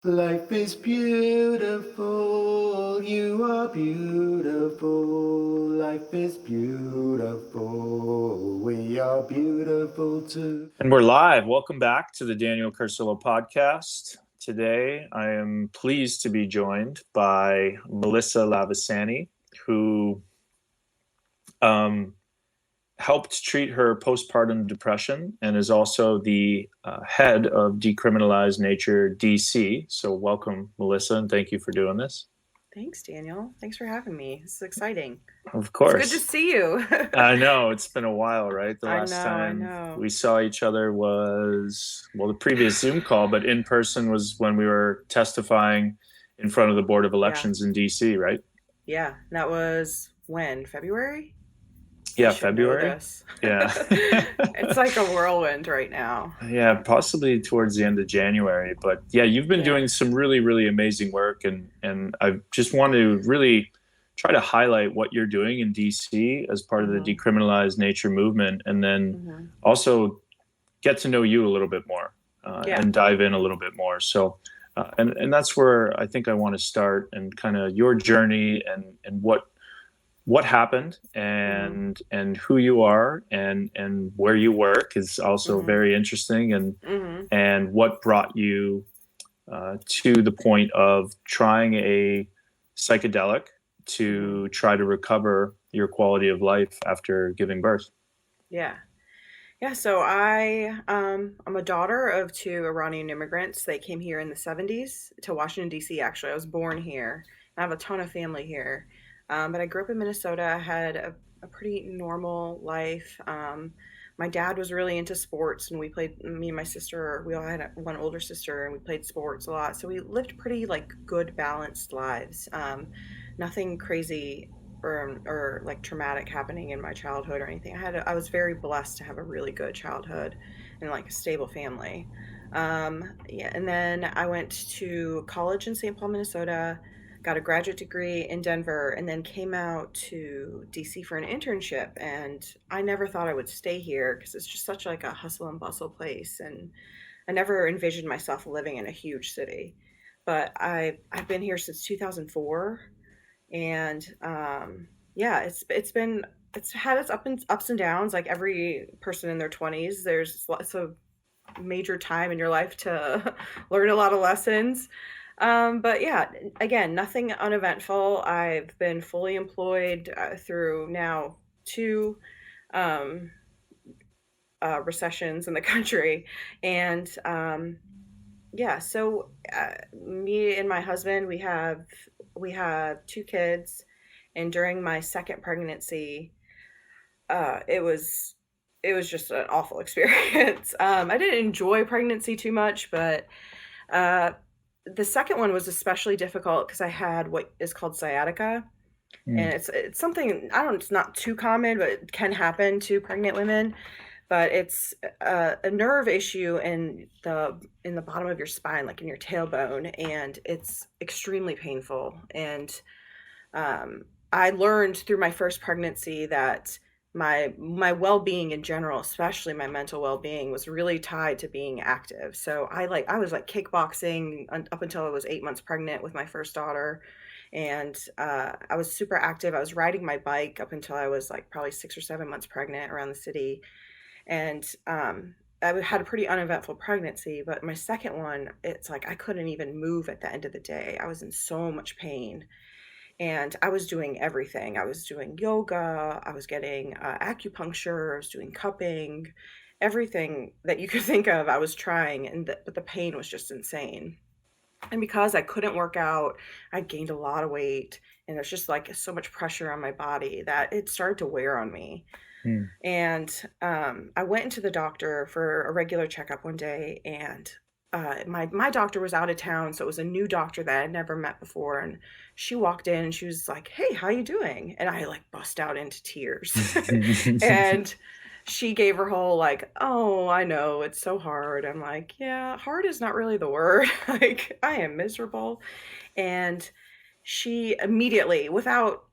Life is beautiful, you are beautiful. Life is beautiful, we are beautiful too. And we're live. Welcome back to the Daniel Carcillo podcast. Today, I am pleased to be joined by Melisa Lavasani, who helped treat her postpartum depression and is also the head of Decriminalize Nature DC. So, welcome, Melisa, and thank you for doing this. Thanks, Daniel. Thanks for having me. This is exciting. Of It's course. good to see you. I know, it's been a while, right? The last I time know. we saw each other was, the previous Zoom call, but in person was when we were testifying in front of the Board of Elections in DC, right? Yeah, that was when? February? Yeah, I should know February. this. Yeah. It's like a whirlwind right now. Yeah, possibly towards the end of January. But yeah, you've been doing some really, really amazing work, and I just want to really try to highlight what you're doing in DC as part of the Decriminalize Nature movement, and then also get to know you a little bit more and dive in a little bit more. So, and that's where I think I want to start, and kind of your journey and what happened and who you are and where you work is also very interesting, and what brought you to the point of trying a psychedelic to try to recover your quality of life after giving birth. Yeah. So I'm a daughter of two Iranian immigrants. They came here in the 70s to Washington, D.C. Actually, I was born here. I have a ton of family here. But I grew up in Minnesota. I had a pretty normal life. My dad was really into sports, and me and my sister, we all had one older sister, and we played sports a lot. So we lived pretty like good, balanced lives. Nothing crazy or like traumatic happening in my childhood or anything. I was very blessed to have a really good childhood and like a stable family. And then I went to college in St. Paul, Minnesota, got a graduate degree in Denver, and then came out to DC for an internship. And I never thought I would stay here because it's just such like a hustle and bustle place, and I never envisioned myself living in a huge city. But I've been here since 2004, and it's had its ups and downs. Like every person in their 20s, there's lots of major time in your life to learn a lot of lessons. But yeah, again, nothing uneventful. I've been fully employed through now two um, recessions in the country. And me and my husband, we have two kids. And during my second pregnancy, it was just an awful experience. I didn't enjoy pregnancy too much, but the second one was especially difficult because I had what is called sciatica, and it's something, it's not too common, but it can happen to pregnant women. But it's a nerve issue in the bottom of your spine, like in your tailbone, and it's extremely painful. And I learned through my first pregnancy that my well-being in general, especially my mental well-being, was really tied to being active. So I was like kickboxing up until I was 8 months pregnant with my first daughter, and I was super active. I was riding my bike up until I was like probably 6 or 7 months pregnant around the city. And I had a pretty uneventful pregnancy, but my second one, it's like I couldn't even move at the end of the day. I was in so much pain. And I was doing everything. I was doing yoga, I was getting acupuncture, I was doing cupping, everything that you could think of, I was trying, but the pain was just insane. And because I couldn't work out, I gained a lot of weight, and there's just like so much pressure on my body that it started to wear on me. And I went into the doctor for a regular checkup one day, and my doctor was out of town, so it was a new doctor that I'd never met before. And she walked in and she was like, "Hey, how you doing?" And I like bust out into tears. And she gave her whole like, "Oh, I know, it's so hard." I'm like, "Yeah, hard is not really the word." Like, I am miserable. And she immediately, without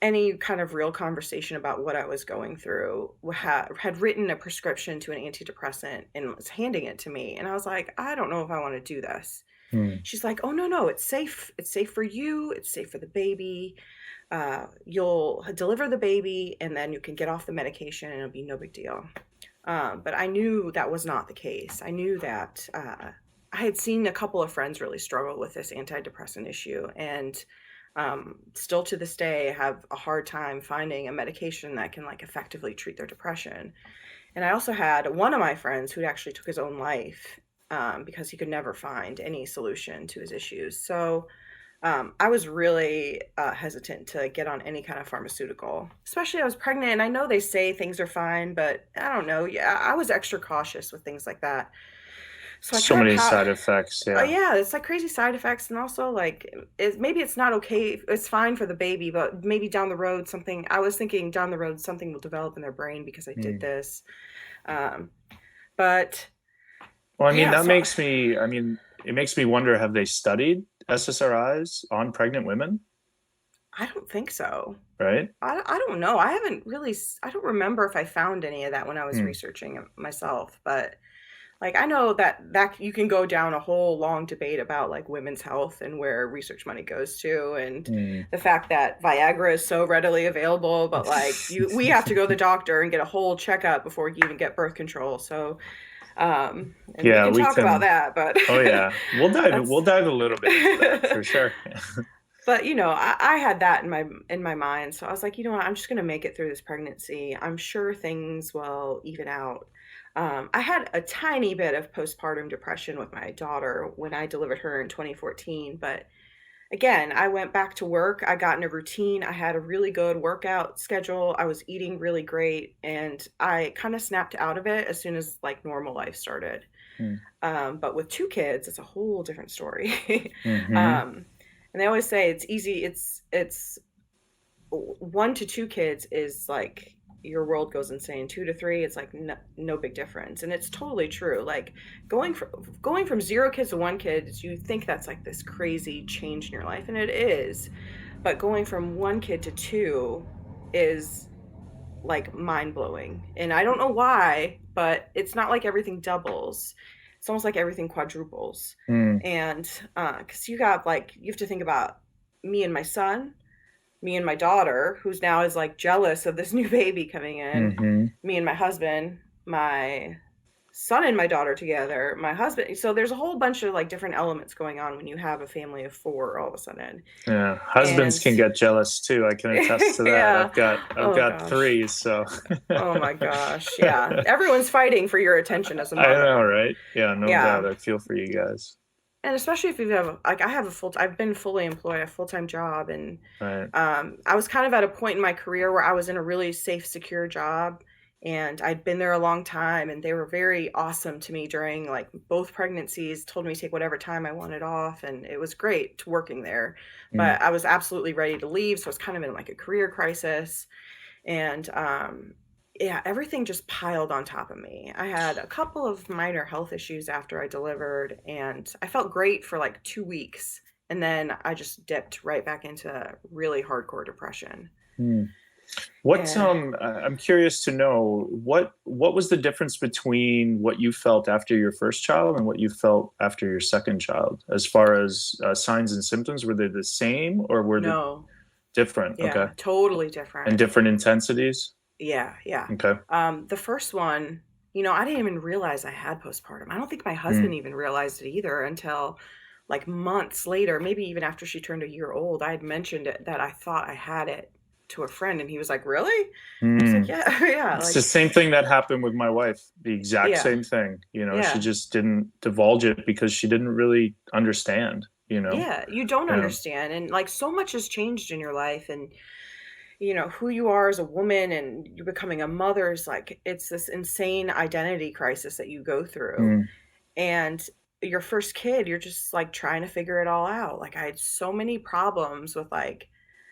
any kind of real conversation about what I was going through, had written a prescription to an antidepressant and was handing it to me. And I was like, I don't know if I want to do this. She's like, oh, no, it's safe. It's safe for you. It's safe for the baby. You'll deliver the baby and then you can get off the medication and it'll be no big deal. But I knew that was not the case. I knew that I had seen a couple of friends really struggle with this antidepressant issue, and still to this day have a hard time finding a medication that can like effectively treat their depression. And I also had one of my friends who actually took his own life because he could never find any solution to his issues. So I was really hesitant to get on any kind of pharmaceutical, especially I was pregnant, and I know they say things are fine, but I don't know. Yeah, I was extra cautious with things like that. So many side effects. Yeah. Yeah, it's like crazy side effects, and also like maybe it's not okay. It's fine for the baby, but maybe down the road something. I was thinking down the road something will develop in their brain because I did this. But well, I mean, that makes me. I mean, it makes me wonder: have they studied SSRIs on pregnant women? I don't think so. Right? I don't know. I don't remember if I found any of that when I was researching it myself, but like I know that you can go down a whole long debate about like women's health and where research money goes to, and the fact that Viagra is so readily available, but like we have to go to the doctor and get a whole checkup before we can even get birth control. So and we can talk about that, but oh yeah, we'll dive a little bit into that for sure. But you know, I had that in my mind, so I was like, you know what, I'm just gonna make it through this pregnancy. I'm sure things will even out. I had a tiny bit of postpartum depression with my daughter when I delivered her in 2014, but again, I went back to work. I got in a routine. I had a really good workout schedule. I was eating really great, and I kind of snapped out of it as soon as like normal life started. But with 2 kids, it's a whole different story. And they always say it's easy. It's 1 to 2 kids is like your world goes insane. 2 to 3, it's like no big difference, and it's totally true. Like going from 0 kids to 1 kid, you think that's like this crazy change in your life, and it is. But going from 1 kid to 2 is like mind blowing, and I don't know why, but it's not like everything doubles. It's almost like everything quadruples. And because you have to think about me and my son, me and my daughter, who's now is like jealous of this new baby coming in, me and my husband, my son and my daughter together, my husband. So there's a whole bunch of like different elements going on when you have a family of 4 all of a sudden. Yeah, husbands can get jealous too. I can attest to that. Yeah. I've got 3, so. Oh my gosh, yeah. Everyone's fighting for your attention as a mother. I know, right? Yeah, no doubt. I feel for you guys. And especially if you have, like, I've been fully employed, a full-time job, and I was kind of at a point in my career where I was in a really safe, secure job, and I'd been there a long time, and they were very awesome to me during like both pregnancies, told me to take whatever time I wanted off, and it was great working there. But I was absolutely ready to leave, so I was kind of in like a career crisis, and everything just piled on top of me. I had a couple of minor health issues after I delivered, and I felt great for like 2 weeks, and then I just dipped right back into really hardcore depression. I'm curious to know what was the difference between what you felt after your first child and what you felt after your second child, as far as signs and symptoms? Were they the same, or were they different? Yeah, okay, totally different. And different intensities? Yeah. Okay. The first one, I didn't even realize I had postpartum. I don't think my husband even realized it either until like months later, maybe even after she turned a year old. I had mentioned it, that I thought I had it, to a friend, and he was like, really? I was like, yeah. It's the same thing that happened with my wife. The exact same thing. She just didn't divulge it because she didn't really understand, Yeah, you don't understand. And like so much has changed in your life, and who you are as a woman, and you're becoming a mother is like, it's this insane identity crisis that you go through. And your first kid, you're just like trying to figure it all out. Like I had so many problems with like,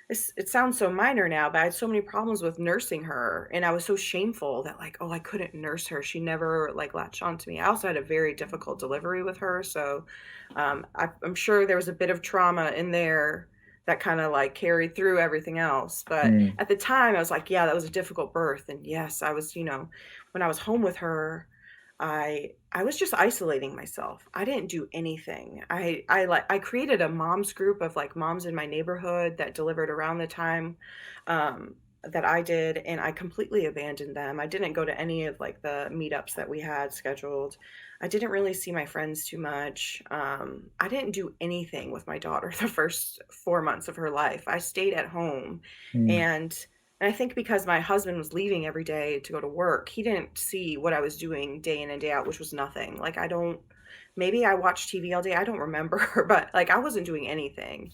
it sounds so minor now, but I had so many problems with nursing her, and I was so shameful that like, I couldn't nurse her. She never like latched onto me. I also had a very difficult delivery with her, so I'm sure there was a bit of trauma in there that kind of like carried through everything else. But at the time I was like, yeah, that was a difficult birth. And yes, I was, when I was home with her, I was just isolating myself. I didn't do anything. I created a moms group of like moms in my neighborhood that delivered around the time that I did, and I completely abandoned them. I didn't go to any of like the meetups that we had scheduled. I didn't really see my friends too much. I didn't do anything with my daughter the first 4 months of her life. I stayed at home, Mm. and I think because my husband was leaving every day to go to work, he didn't see what I was doing day in and day out, which was nothing. Like maybe I watched TV all day. I don't remember, but like I wasn't doing anything.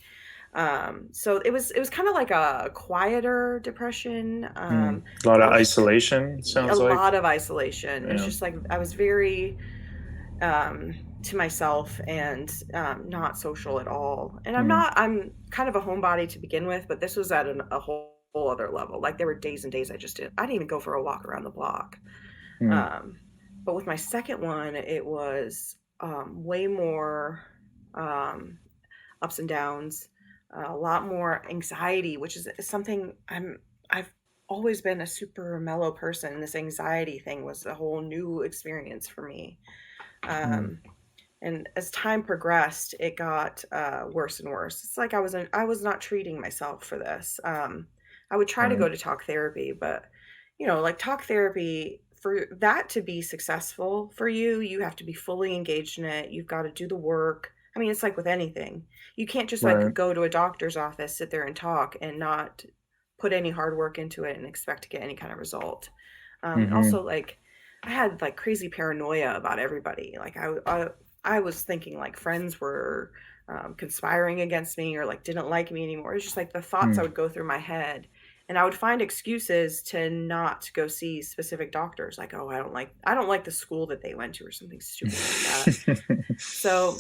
So it was kind of like a quieter depression. A lot I of was isolation, a sounds like. lot of isolation. It's Yeah. just like I was very to myself and not social at all. And Mm. I'm kind of a homebody to begin with, but this was at a whole other level. Like there were days and days I didn't even go for a walk around the block. Mm. Um, but with my second one, it was way more ups and downs, a lot more anxiety, which is something I've always been a super mellow person. This anxiety thing was a whole new experience for me. Mm. Um, and as time progressed, it got worse and worse. It's like I was not treating myself for this. I would try to Right. go to talk therapy, but like talk therapy, for that to be successful for you, you have to be fully engaged in it. You've got to do the work. I mean, it's like with anything. You can't just like Right. go to a doctor's office, sit there and talk and not put any hard work into it and expect to get any kind of result. Mm-hmm. Also, like I had like crazy paranoia about everybody. Like I was thinking like friends were conspiring against me or like didn't like me anymore. It's just like the thoughts I Mm. would go through my head, and I would find excuses to not go see specific doctors. Like, oh, I don't like the school that they went to or something stupid like that. So,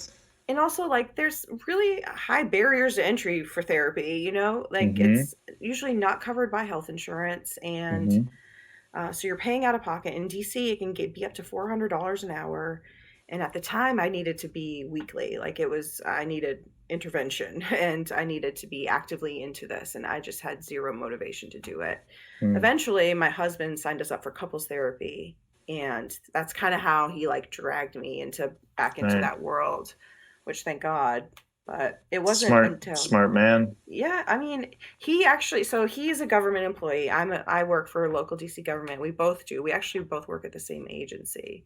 and also like there's really high barriers to entry for therapy. Like Mm-hmm. it's usually not covered by health insurance, and Mm-hmm. so you're paying out of pocket. In DC, it can be up to $400 an hour. And at the time, I needed to be weekly. Like I needed intervention and I needed to be actively into this. And I just had zero motivation to do it. Mm. Eventually, my husband signed us up for couples therapy. And that's kind of how he like dragged me back into Right. that world, which thank God. But it wasn't until Smart man. yeah, I mean, he actually, so he's a government employee. I work for a local DC government. We both do. We actually both work at the same agency.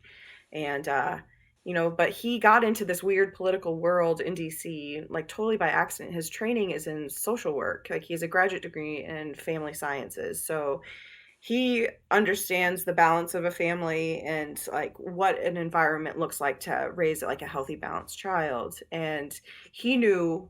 And but he got into this weird political world in DC like totally by accident. His training is in social work. Like he has a graduate degree in family sciences. So he understands the balance of a family and like what an environment looks like to raise like a healthy, balanced child. And he knew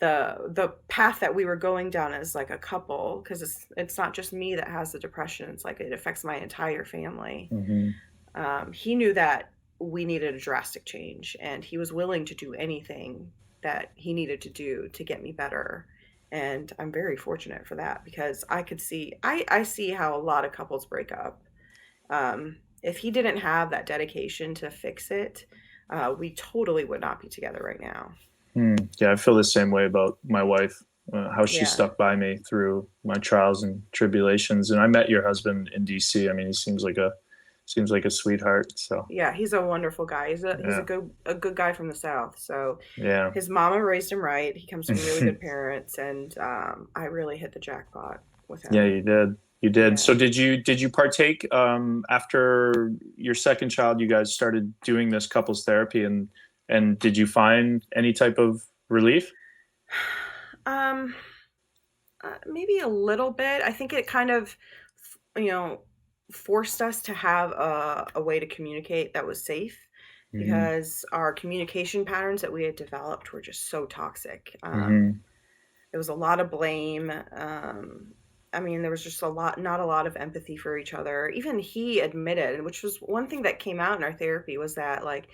the path that we were going down as like a couple, because it's not just me that has the depression. It's like it affects my entire family. Mm-hmm. He knew that we needed a drastic change, and he was willing to do anything that he needed to do to get me better. And I'm very fortunate for that, because I see how a lot of couples break up. If he didn't have that dedication to fix it, we totally would not be together right now. Mm. Yeah, I feel the same way about my wife. How she Yeah. stuck by me through my trials and tribulations. And I met your husband in DC. I mean, he seems like a sweetheart. So Yeah, he's a wonderful guy. He's yeah, a good guy from the South. So yeah. his mama raised him right. He comes from really good parents, and I really hit the jackpot with Yeah, him. you did. You did. Yeah. So did you partake after your second child? You guys started doing this couples therapy, and did you find any type of relief? Um, Maybe a little bit. I think it kind of, you know, forced us to have a way to communicate that was safe, Mm-hmm. because our communication patterns that we had developed were just so toxic. Mm-hmm. There was a lot of blame. I mean, there was just not a lot of empathy for each other. Even he admitted, which was one thing that came out in our therapy, was that like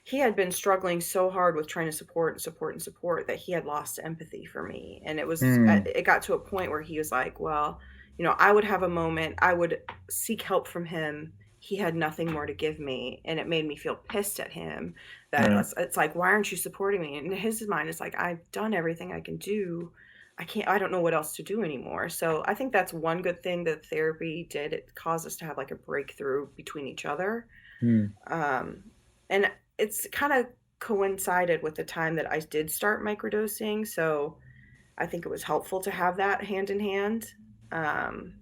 he had been struggling so hard with trying to support and support and support that he had lost empathy for me. And Mm. it got to a point where he was like, well, I would have a moment, I would seek help from him. He had nothing more to give me, and it made me feel pissed at him that Right. it's like, why aren't you supporting me? And in his mind, it's like, I've done everything I can do. I don't know what else to do anymore. So I think that's one good thing that therapy did. It caused us to have like a breakthrough between each other. Hmm. And it's kind of coincided with the time that I did start microdosing. So I think it was helpful to have that hand in hand. Um,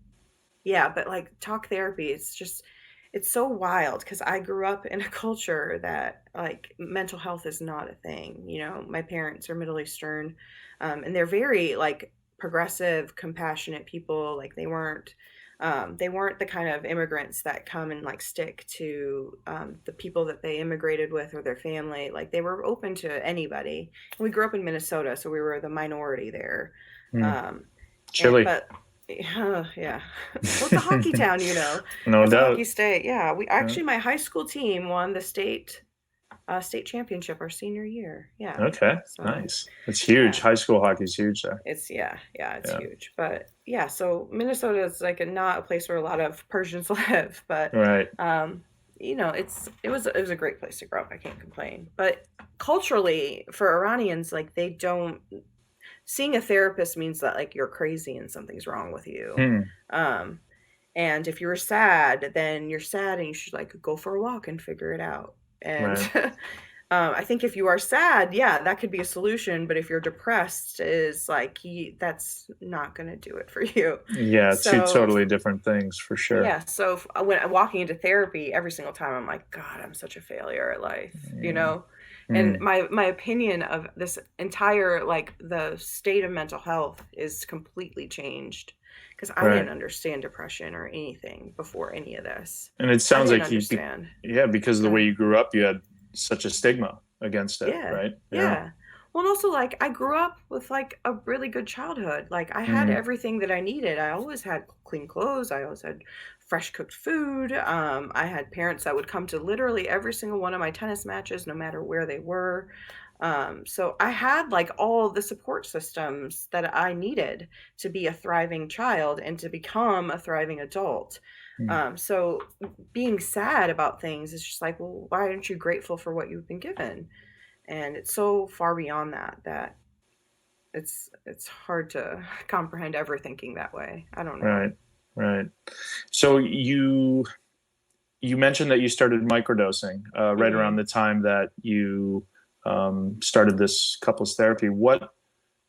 yeah, but like talk therapy, it's so wild because I grew up in a culture that like mental health is not a thing. You know, my parents are Middle Eastern, and they're very like progressive, compassionate people. Like they weren't the kind of immigrants that come and like stick to the people that they immigrated with or their family. Like they were open to anybody. And we grew up in Minnesota, so we were the minority there. Hmm. Um, Chilly. but yeah, well, it's a hockey town, you know. No It's a doubt. hockey state. Yeah, we Yeah. actually my high school team won the state championship our senior year. Yeah, Okay, so nice. It's huge. yeah, High school hockey's huge there. it's it's Yeah. huge. But yeah, so Minnesota is like not a place where a lot of Persians live, but Right. you know, it was a great place to grow up. I can't complain. But culturally, for Iranians, like they don't seeing a therapist means that like you're crazy and something's wrong with you. Hmm. Um, and if you're sad, then you're sad and you should like go for a walk and figure it out. And Right. I think if you are sad, yeah, that could be a solution. But if you're depressed, is like that's not going to do it for you. Yeah, two So totally different things for sure. yeah, so when I'm walking into therapy, every single time I'm like, God, I'm such a failure at life, you know? And Hmm. my opinion of this entire like the state of mental health is completely changed because I Right. didn't understand depression or anything before any of this. And it I sounds didn't like you, understand. yeah, because of the way you grew up, you had such a stigma against it, Yeah. right? Yeah. Well, and also like I grew up with like a really good childhood. Like I had Hmm. everything that I needed. I always had clean clothes. I always had fresh cooked food. I had parents that would come to literally every single one of my tennis matches, no matter where they were. So I had like all the support systems that I needed to be a thriving child and to become a thriving adult. Hmm. So being sad about things is just like, well, why aren't you grateful for what you've been given? And it's so far beyond that it's hard to comprehend ever thinking that way. I don't know. Right. So you mentioned that you started microdosing right around Hmm. the time that you started this couples therapy.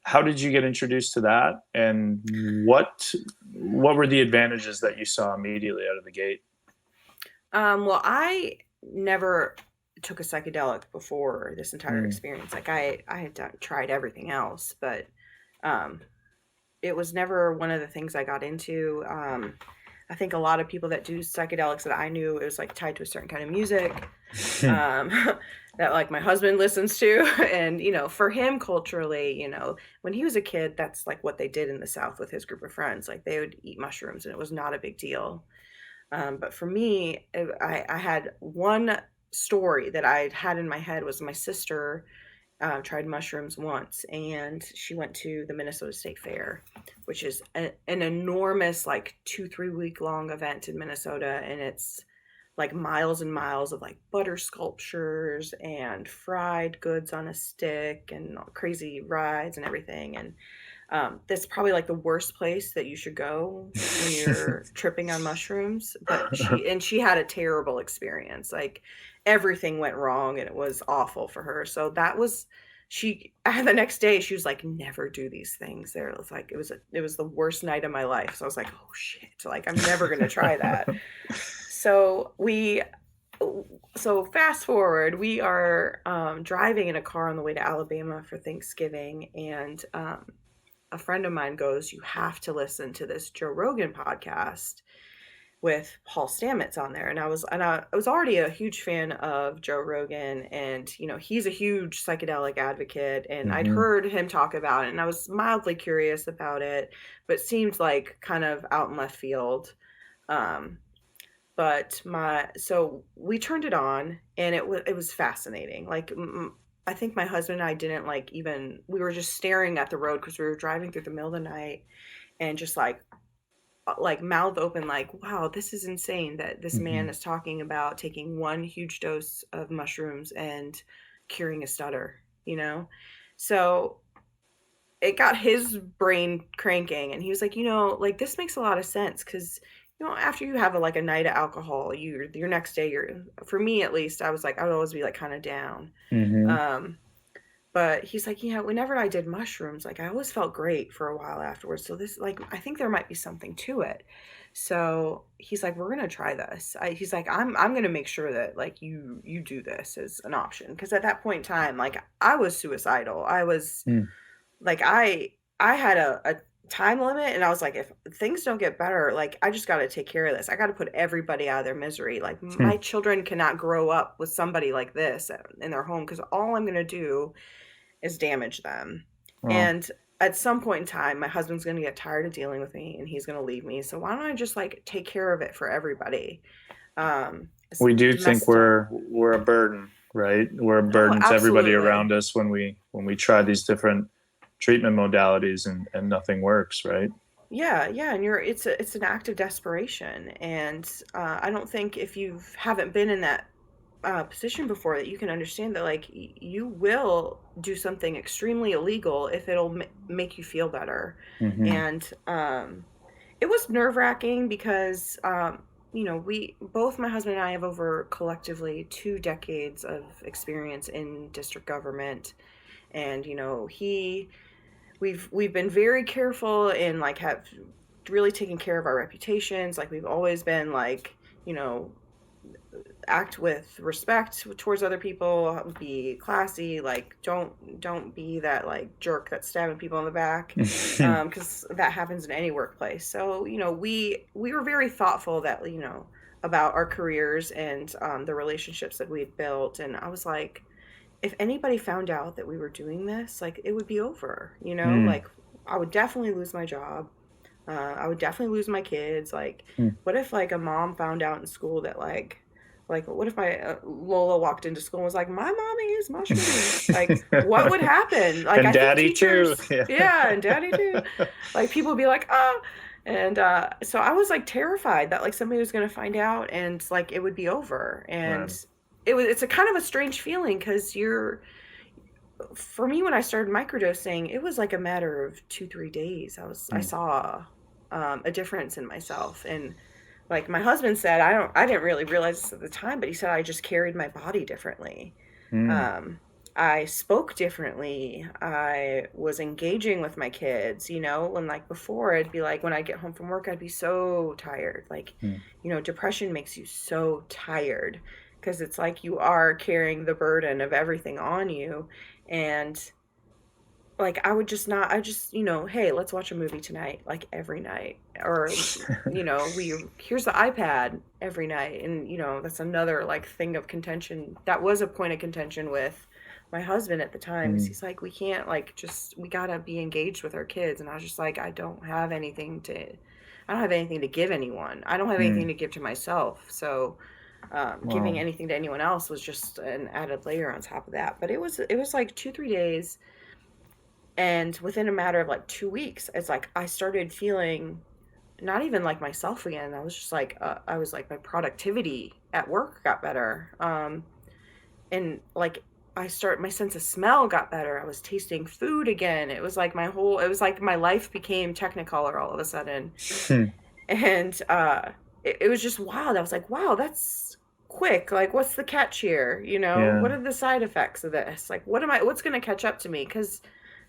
How did you get introduced to that, and what were the advantages that you saw immediately out of the gate? Well, I never took a psychedelic before this entire Hmm. experience. Like I had tried everything else, but um, it was never one of the things I got into. I think a lot of people that do psychedelics that I knew, it was like tied to a certain kind of music um, that like my husband listens to. And, you know, for him culturally, you know, when he was a kid, that's like what they did in the South with his group of friends. Like they would eat mushrooms and it was not a big deal. But for me, I had one story that I had in my head was my sister tried mushrooms once and she went to the Minnesota State Fair, which is an enormous like 2-3 week long event in Minnesota. And it's like miles and miles of like butter sculptures and fried goods on a stick and crazy rides and everything. And that's probably like the worst place that you should go when you're tripping on mushrooms. But she had a terrible experience. Like everything went wrong and it was awful for her. So that was the next day she was like, never do these things. There it was like it was the worst night of my life. So I was like, oh shit, like I'm never gonna try that. So fast forward, we are driving in a car on the way to Alabama for Thanksgiving, and a friend of mine goes, you have to listen to this Joe Rogan podcast with Paul Stamets on there. And I was already a huge fan of Joe Rogan, and you know, he's a huge psychedelic advocate, and I'd Hmm. heard him talk about it and I was mildly curious about it, but it seemed like kind of out in left field. Um, but so we turned it on and it was fascinating. Like I think my husband and I didn't like even we were just staring at the road because we were driving through the middle of the night and just like mouth open like, wow, this is insane that this man Hmm. is talking about taking one huge dose of mushrooms and curing a stutter, you know. So it got his brain cranking and he was like, you know, like this makes a lot of sense because after you have a night of alcohol, your next day, for me at least, I was like, I would always be like kind of down. Mm-hmm. But he's like, whenever I did mushrooms, like I always felt great for a while afterwards. So this, like, I think there might be something to it. So he's like, we're gonna try this. He's like, I'm gonna make sure that like you do this as an option, because at that point in time, like I was suicidal. I was like I had a time limit, and I was like, if things don't get better, like I just got to take care of this. I got to put everybody out of their misery. Like my children cannot grow up with somebody like this in their home, because all I'm gonna do is damage them. Oh. And at some point in time, my husband's going to get tired of dealing with me and he's going to leave me. So why don't I just like take care of it for everybody? We do think we're a burden, right? We're a burden to everybody around us when we try these different treatment modalities and nothing works, right? Yeah. And it's an act of desperation. And I don't think if you haven't been in that position before, that you can understand that like you will do something extremely illegal if it'll make you feel better. Mm-hmm. And it was nerve-wracking because both my husband and I have over collectively 2 decades of experience in district government, and we've been very careful and like have really taken care of our reputations. Like we've always been like, act with respect towards other people, be classy, like don't be that like jerk that's stabbing people in the back, because that happens in any workplace. So we were very thoughtful that about our careers and the relationships that we had built. And I was like, if anybody found out that we were doing this, like it would be over, like I would definitely lose my job. I would definitely lose my kids. Like what if like a mom found out in school that like what if my Lola walked into school and was like, my mommy is mushrooms? Like what would happen? Like and I daddy think teachers, too. yeah, and daddy too. Like people would be like, oh. And so I was like terrified that like somebody was going to find out and like it would be over. And Right. it's a kind of a strange feeling, because for me, when I started microdosing, it was like a matter of 2-3 days. I saw a difference in myself. And like my husband said, I didn't really realize this at the time, but he said I just carried my body differently. I spoke differently. I was engaging with my kids, when like before I'd be like, when I get home from work, I'd be so tired. Like, depression makes you so tired because it's like you are carrying the burden of everything on you. And like I just hey, let's watch a movie tonight, like every night. Or here's the iPad every night. And that's another like thing of contention. That was a point of contention with my husband at the time. Is he's like, we can't like we gotta be engaged with our kids. And I was just like, I don't have anything to give anyone. I don't have anything to give to myself. So giving anything to anyone else was just an added layer on top of that. But it was like 2-3 days. And within a matter of like 2 weeks, it's like I started feeling not even like myself again. I was just like, I was like, my productivity at work got better. And like my sense of smell got better. I was tasting food again. It was like my life became Technicolor all of a sudden. And it was just wild. I was like, wow, that's quick. Like, what's the catch here? What are the side effects of this? Like, what's going to catch up to me? Because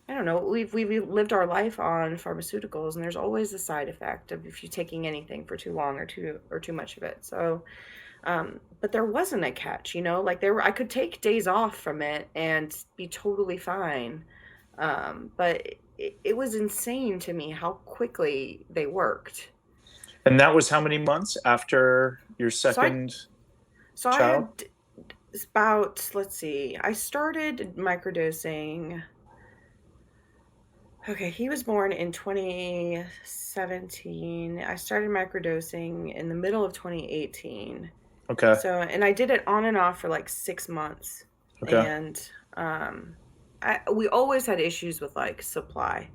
I don't know, we've lived our life on pharmaceuticals, and there's always the side effect of if you're taking anything for too long or too much of it. So, but there wasn't a catch, like I could take days off from it and be totally fine. But it was insane to me how quickly they worked. And that was how many months after your second child? I had about, let's see, I started microdosing. Okay, he was born in 2017. I started microdosing in the middle of 2018. Okay. So, and I did it on and off for like 6 months. Okay. And we always had issues with like supply.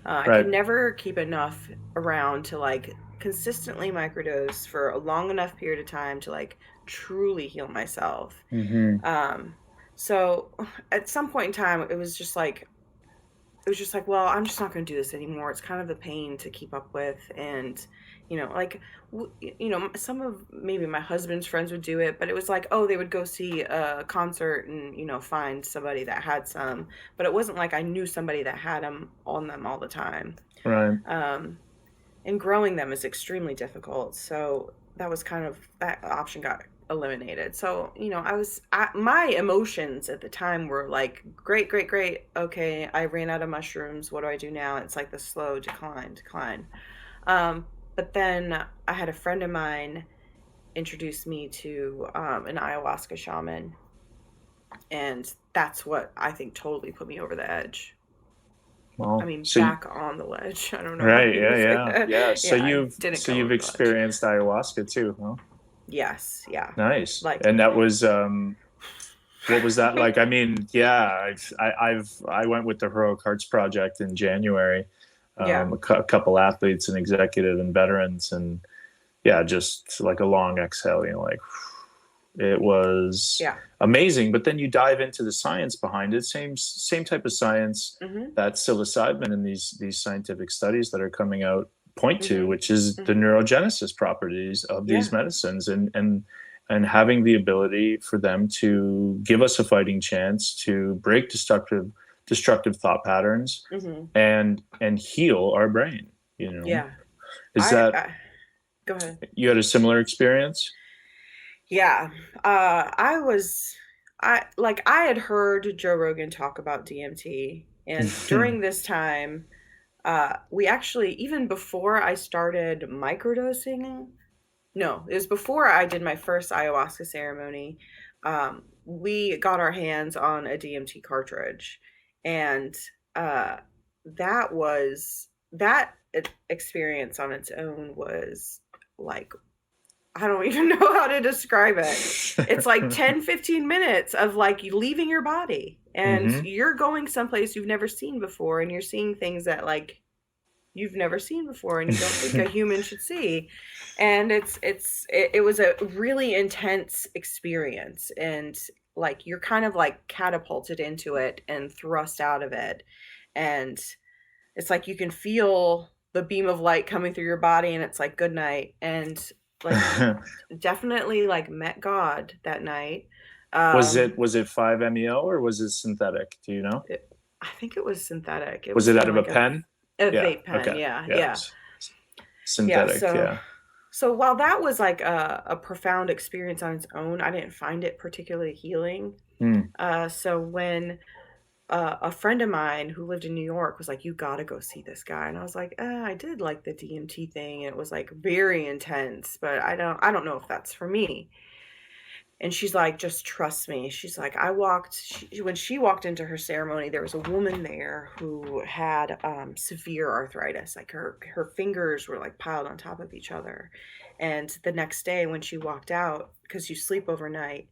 I could never keep enough around to like consistently microdose for a long enough period of time to like truly heal myself. So at some point in time, it was just like, it was just like, well, I'm just not going to do this anymore. It's kind of a pain to keep up with. And, like, some of maybe my husband's friends would do it, but it was like, oh, they would go see a concert and, find somebody that had some. But it wasn't like I knew somebody that had them on them all the time. Right. And growing them is extremely difficult. So that was that option got eliminated. So, my emotions at the time were like, great. Okay, I ran out of mushrooms. What do I do now? It's like the slow decline. But then I had a friend of mine introduce me to an ayahuasca shaman. And that's what I think totally put me over the edge. Well, I mean, back on the ledge. I don't know. Right. Yeah. So you've experienced ledge. Ayahuasca too, huh? Yes. Yeah. Nice. And that was, what was that like? I mean, yeah, I went with the Heroic Hearts Project in January. A couple athletes and executive and veterans, and just like a long exhale, like it was amazing. But then you dive into the science behind it, same type of science that psilocybin and these scientific studies that are coming out point to, which is the neurogenesis properties of these medicines, and having the ability for them to give us a fighting chance to break destructive thought patterns and heal our brain. Is that go ahead? You had a similar experience? Yeah. I had heard Joe Rogan talk about DMT, and during this time, we actually, even before I started microdosing, no, it was before I did my first ayahuasca ceremony, we got our hands on a DMT cartridge, and that experience on its own was like, I don't even know how to describe it. It's like 10-15 minutes of like you leaving your body, and you're going someplace you've never seen before, and you're seeing things that like you've never seen before and you don't think a human should see. And it was a really intense experience, and like you're kind of like catapulted into it and thrust out of it, and it's like you can feel the beam of light coming through your body, and it's like good night. And like definitely like met God that night. Was it 5-MeO or was it synthetic? Do you know? I think it was synthetic. Was it out of like a pen? A vape pen, okay. yeah. Synthetic, So while that was like a profound experience on its own, I didn't find it particularly healing. So when a friend of mine who lived in New York was like, you gotta go see this guy. And I was like, I did like the DMT thing. And it was like very intense, but I don't know if that's for me. And she's like, just trust me. She's like, when she walked into her ceremony, there was a woman there who had severe arthritis. Like her fingers were like piled on top of each other. And the next day when she walked out, because you sleep overnight,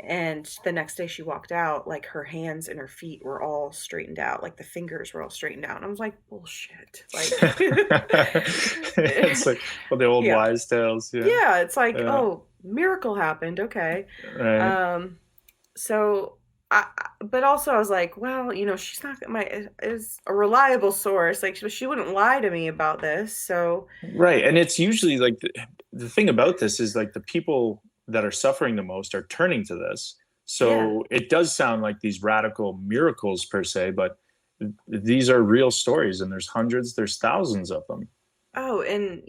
and the next day she walked out, like her hands and her feet were all straightened out. Like the fingers were all straightened out. And I was like, bullshit. Like, it's like, well, the old wise tales. Yeah. It's like, oh, miracle happened. Okay. Right. But also I was like, well, she's not is a reliable source. Like she wouldn't lie to me about this. So. Right. And it's usually like the thing about this is like the people that are suffering the most are turning to this. So it does sound like these radical miracles per se, but these are real stories, and there's thousands of them. Oh, and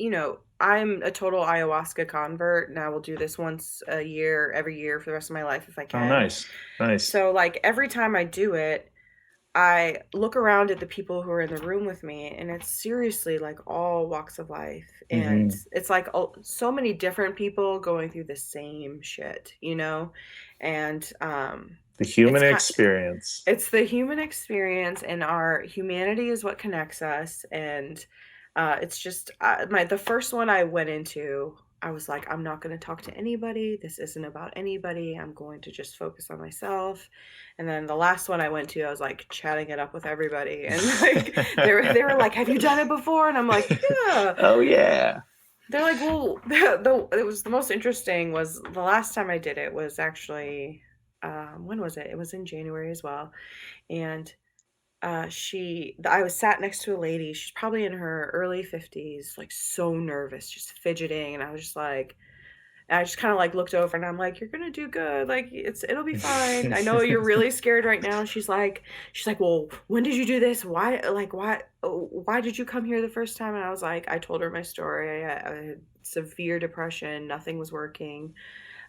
I'm a total ayahuasca convert, and I will do this once a year, every year for the rest of my life if I can. Oh, nice. So like every time I do it, I look around at the people who are in the room with me, and it's seriously like all walks of life. And it's like so many different people going through the same shit, and the human experience. It's the human experience, and our humanity is what connects us. And it's just the first one I went into, I was like, I'm not going to talk to anybody. This isn't about anybody. I'm going to just focus on myself. And then the last one I went to, I was like chatting it up with everybody. And like they were like, have you done it before? And I'm like, yeah. Oh, yeah. They're like, well, it was the most interesting was the last time I did it was actually, when was it? It was in January as well. And I was sat next to a lady. She's probably in her early 50s, like so nervous, just fidgeting. And I was just like, and I just kind of like looked over and I'm like, you're gonna do good. Like it'll be fine. I know you're really scared right now. She's like, well, when did you do this? Why did you come here the first time? And I was like, I told her my story. I had severe depression. Nothing was working.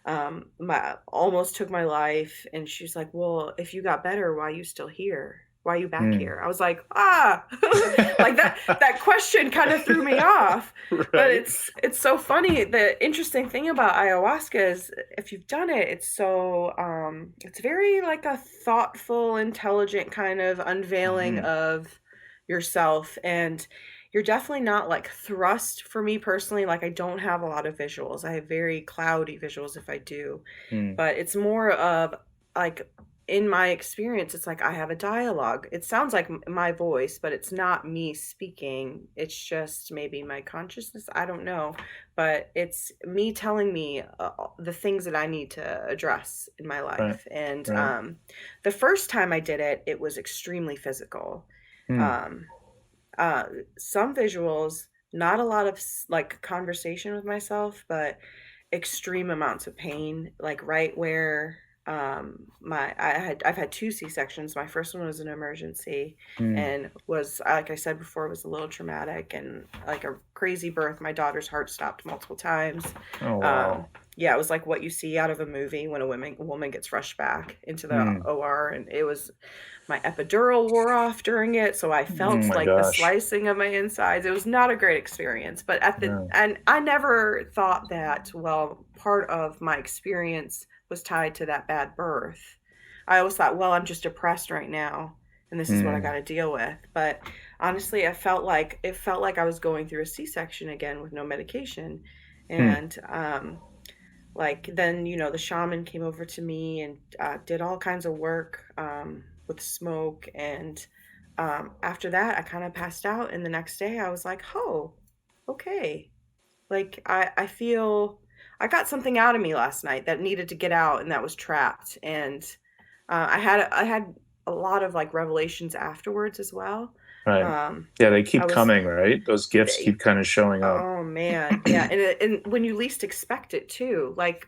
My almost took my life. And she's like, well, if you got better, why are you still here? Why are you back here? I was like, like that question kind of threw me off. Right. But it's so funny. The interesting thing about ayahuasca is if you've done it, it's so it's very like a thoughtful, intelligent kind of unveiling of yourself. And you're definitely not like thrust, for me personally. Like I don't have a lot of visuals. I have very cloudy visuals if I do. But it's more of like, in my experience, it's like I have a dialogue. It sounds like my voice, but it's not me speaking. It's just maybe my consciousness. I don't know. But it's me telling me the things that I need to address in my life. Right. And Right. the first time I did it, it was extremely physical. Some visuals, not a lot of like conversation with myself, but extreme amounts of pain, like right where I've had two C-sections. My first one was an emergency and was, like I said before, was a little traumatic and like a crazy birth. My daughter's heart stopped multiple times. Oh, wow. Yeah, it was like what you see out of a movie when a woman gets rushed back into the OR. And it was, my epidural wore off during it, so I felt like the slicing of my insides. It was not a great experience, but and I never thought that, well, part of my experience was tied to that bad birth. I always thought, well, I'm just depressed right now and this is what I got to deal with. But honestly, it felt like I was going through a C-section again with no medication. And like then, the shaman came over to me and did all kinds of work with smoke. And after that, I kind of passed out. And the next day I was like, oh, okay. Like I feel I got something out of me last night that needed to get out and that was trapped. And I had a lot of like revelations afterwards as well. Right. Yeah, they keep coming, right? Those gifts keep kind of showing up. Oh man, yeah, and when you least expect it too. Like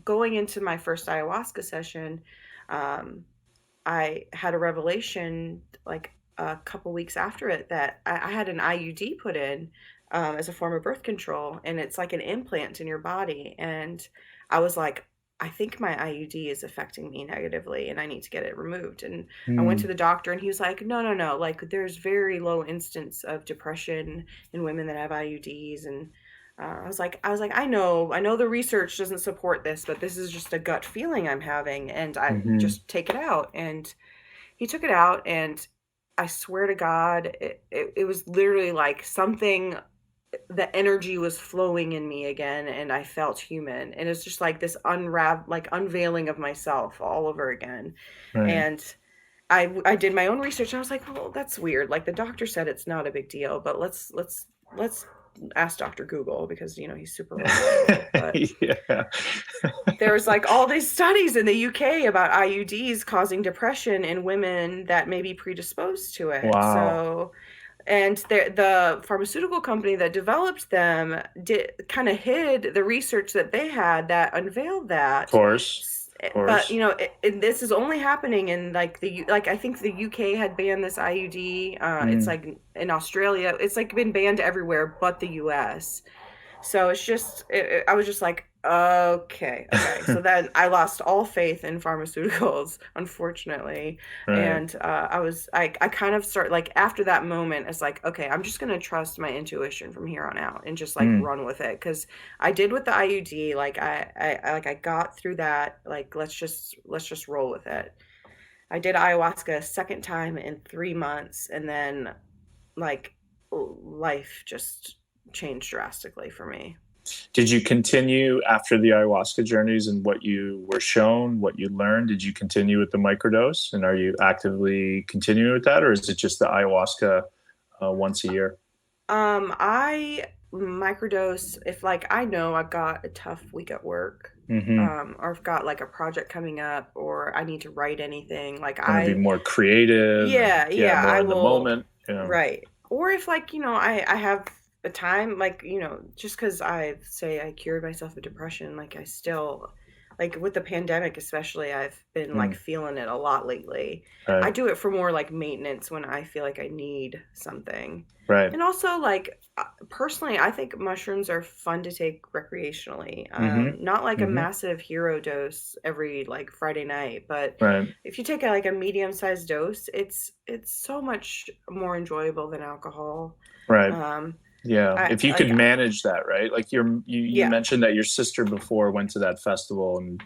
going into my first ayahuasca session, I had a revelation like a couple weeks after it that I had an IUD put in as a form of birth control, and it's like an implant in your body. And I was like, I think my IUD is affecting me negatively and I need to get it removed. And I went to the doctor and he was like, no, like there's very low instance of depression in women that have IUDs. And I was like, I know the research doesn't support this, but this is just a gut feeling I'm having, and I just take it out. And he took it out, and I swear to God, it was literally like something, the energy was flowing in me again, and I felt human. And it's just like this unveiling of myself all over again. Right. And I did my own research, and I was like, well, that's weird. Like the doctor said it's not a big deal, but let's ask Dr. Google, because he's super yeah. There was like all these studies in the UK about IUDs causing depression in women that may be predisposed to it. Wow. So, and the pharmaceutical company that developed them kind of hid the research that they had that unveiled that. Of course. But this is only happening in like I think the UK had banned this IUD. It's like in Australia, it's like been banned everywhere but the US. So it's just I was just like, okay. So then I lost all faith in pharmaceuticals, unfortunately. Right. And I kind of start like after that moment, it's like, okay, I'm just gonna trust my intuition from here on out and just like run with it. Because I did with the IUD, like I got through that. Like let's just roll with it. I did ayahuasca a second time in 3 months, and then like life just changed drastically for me. Did you continue after the ayahuasca journeys and what you were shown, what you learned? Did you continue with the microdose, and are you actively continuing with that, or is it just the ayahuasca once a year? I microdose if like I know I've got a tough week at work, or I've got like a project coming up, or I need to write anything. Like Want to be more creative, yeah, yeah, more I in the will. moment. Yeah. Right. Or if like, I have a time, like, just because I say I cured myself of depression, like I still, like with the pandemic especially, I've been like feeling it a lot lately. I Right. do it for more like maintenance when I feel like I need something. Right. And also like personally, I think mushrooms are fun to take recreationally. Not like a massive hero dose every like Friday night, but Right. if you take like a medium-sized dose, it's so much more enjoyable than alcohol. Right. Yeah. I If you could like manage that, right? Like you yeah. mentioned that your sister before went to that festival, and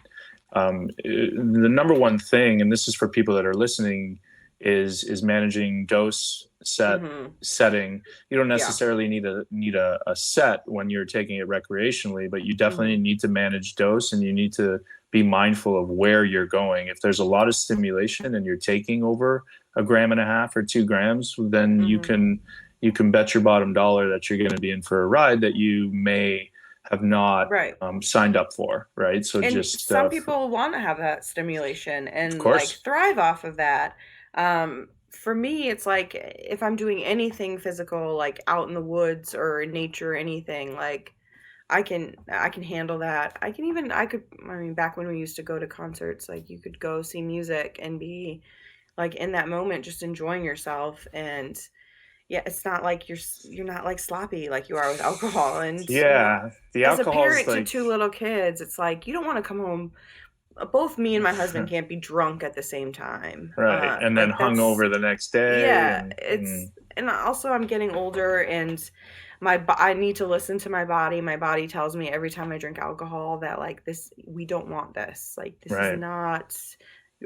the number one thing, and this is for people that are listening, is managing dose setting. You don't Yeah. necessarily need a set when you're taking it recreationally, but you definitely need to manage dose, and you need to be mindful of where you're going. If there's a lot of stimulation and you're taking over 1.5 grams or 2 grams, then you can bet your bottom dollar that you're going to be in for a ride that you may have not Right. Signed up for, right? So And just some people want to have that stimulation of and like course, thrive off of that. For me, it's like if I'm doing anything physical, like out in the woods or in nature, anything, like I can handle that. I mean, back when we used to go to concerts, like you could go see music and be like in that moment, just enjoying yourself. And yeah, it's not like you're not like sloppy like you are with alcohol. And yeah, the as a alcohol's parent to like 2 little kids, it's like you don't want to come home. Both me and my husband can't be drunk at the same time. right, and then Like hung that's over the next day, yeah. And also I'm getting older, and I need to listen to my body. My body tells me every time I drink alcohol that like this, we don't want this. Like this is right, not.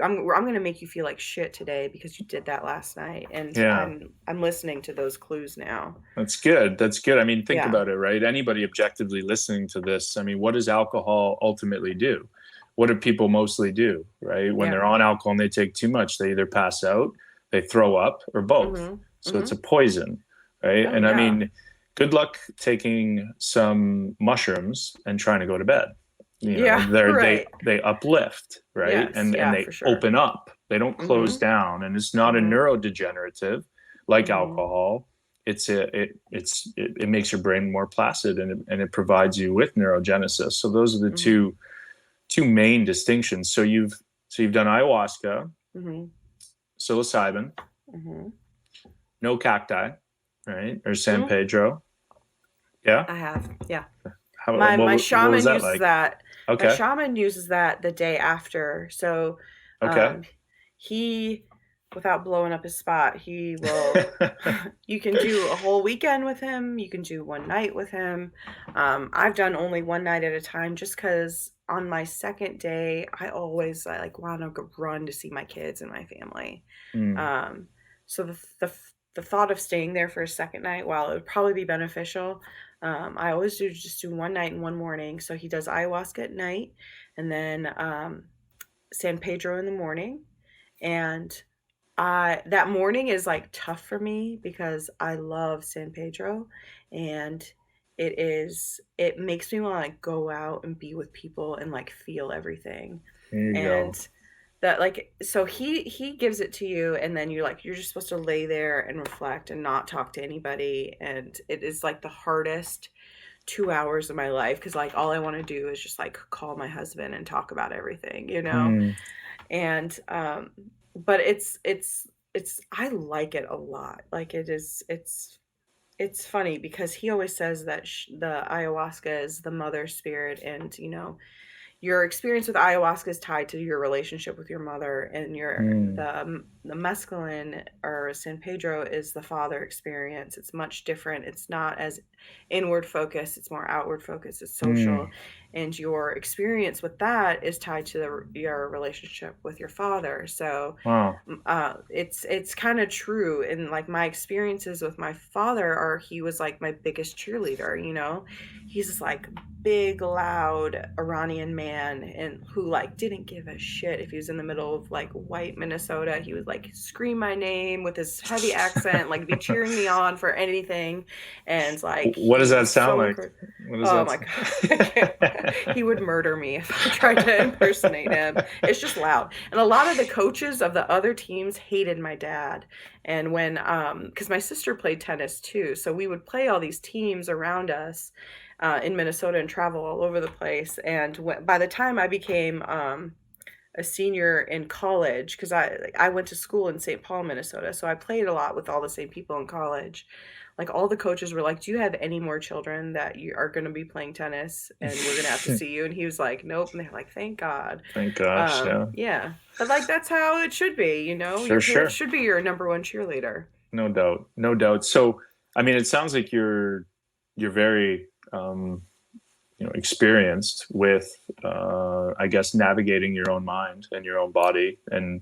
I'm gonna make you feel like shit today because you did that last night, and yeah. I'm listening to those clues now. That's good. That's good. I mean, think Yeah. about it, right? Anybody objectively listening to this, I mean, what does alcohol ultimately do? What do people mostly do, right? When they're on alcohol and they take too much, they either pass out, they throw up, or both. So it's a poison, right? Oh, and I mean, good luck taking some mushrooms and trying to go to bed. Right. They uplift, right? Yes, and they for sure. open up. They don't close down, and it's not a neurodegenerative like alcohol. It makes your brain more placid, and it provides you with neurogenesis. So those are the two main distinctions. So you've done ayahuasca, psilocybin, no cacti, right? Or San Pedro. Yeah, I have. Yeah. How, My shaman was that uses like? that. Okay. My shaman uses that the day after. So Okay. he, without blowing up his spot, he will you can do a whole weekend with him. You can do one night with him. I've done only one night at a time just because on my second day, I always like want to go run to see my kids and my family. So the thought of staying there for a second night, while it would probably be beneficial, I always do one night and one morning. So he does ayahuasca at night, and then San Pedro in the morning. And that morning is like tough for me because I love San Pedro, and it makes me want to like go out and be with people and like feel everything. There you And go. that like so he gives it to you, and then you're just supposed to lay there and reflect and not talk to anybody, and it is like the hardest 2 hours of my life because like all I want to do is just like call my husband and talk about everything, and but it's I like it a lot. Like it's funny because he always says that the ayahuasca is the mother spirit, and your experience with ayahuasca is tied to your relationship with your mother, and the mescaline or San Pedro is the father experience. It's much different. It's not as inward focused. It's more outward focused. It's social, and your experience with that is tied to your relationship with your father. So Wow. it's kind of true. And like my experiences with my father he was like my biggest cheerleader. He's just like big, loud Iranian man, and who like didn't give a shit if he was in the middle of like white Minnesota. He would like scream my name with his heavy accent, like be cheering me on for anything. And like What does he that was sound so like? What does oh that my god, he would murder me if I tried to impersonate him. It's just loud. And a lot of the coaches of the other teams hated my dad. And when because my sister played tennis too, so we would play all these teams around us in Minnesota and travel all over the place. And by the time I became a senior in college, because I went to school in St. Paul, Minnesota, so I played a lot with all the same people in college. Like all the coaches were like, "Do you have any more children that you are going to be playing tennis, and we're going to have to see you?" And he was like, "Nope." And they're like, "Thank God." Thank gosh, yeah. Yeah, but like that's how it should be, you know. For Your sure. parents should be your number one cheerleader. No doubt, no doubt. So, I mean, it sounds like you're very experienced with, I guess, navigating your own mind and your own body, and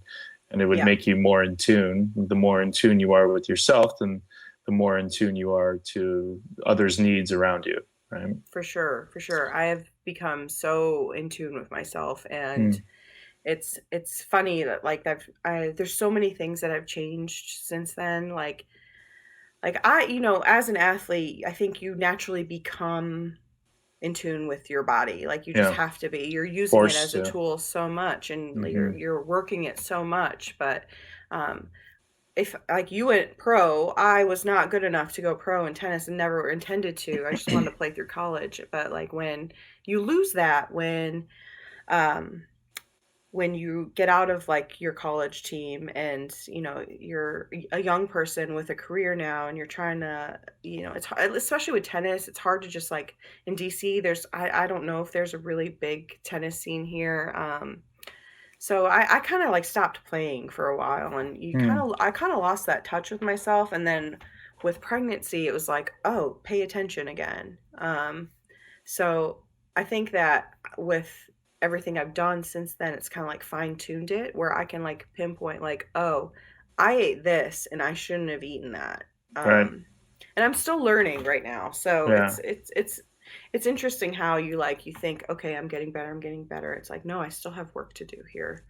it would make you more in tune. The more in tune you are with yourself, then the more in tune you are to others' needs around you, right? For sure, for sure. I have become so in tune with myself, and it's funny that like there's so many things that have changed since then. Like I, as an athlete, I think you naturally become in tune with your body. Like you just have to be. You're using it as a tool so much, and you're working it so much. But if like you went pro, I was not good enough to go pro in tennis and never intended to. I just wanted to play through college. But like when you lose that, when you get out of like your college team and you're a young person with a career now and you're trying to it's hard, especially with tennis. It's hard to just like in DC there's I don't know if there's a really big tennis scene here. So I kind of like stopped playing for a while, and I kind of lost that touch with myself. And then with pregnancy, it was like, oh, pay attention again. So I think that with everything I've done since then, it's kind of like fine-tuned it where I can like pinpoint like, oh, I ate this and I shouldn't have eaten that. Right. And I'm still learning right now. So it's interesting how you think, okay, I'm getting better. It's like, no, I still have work to do here.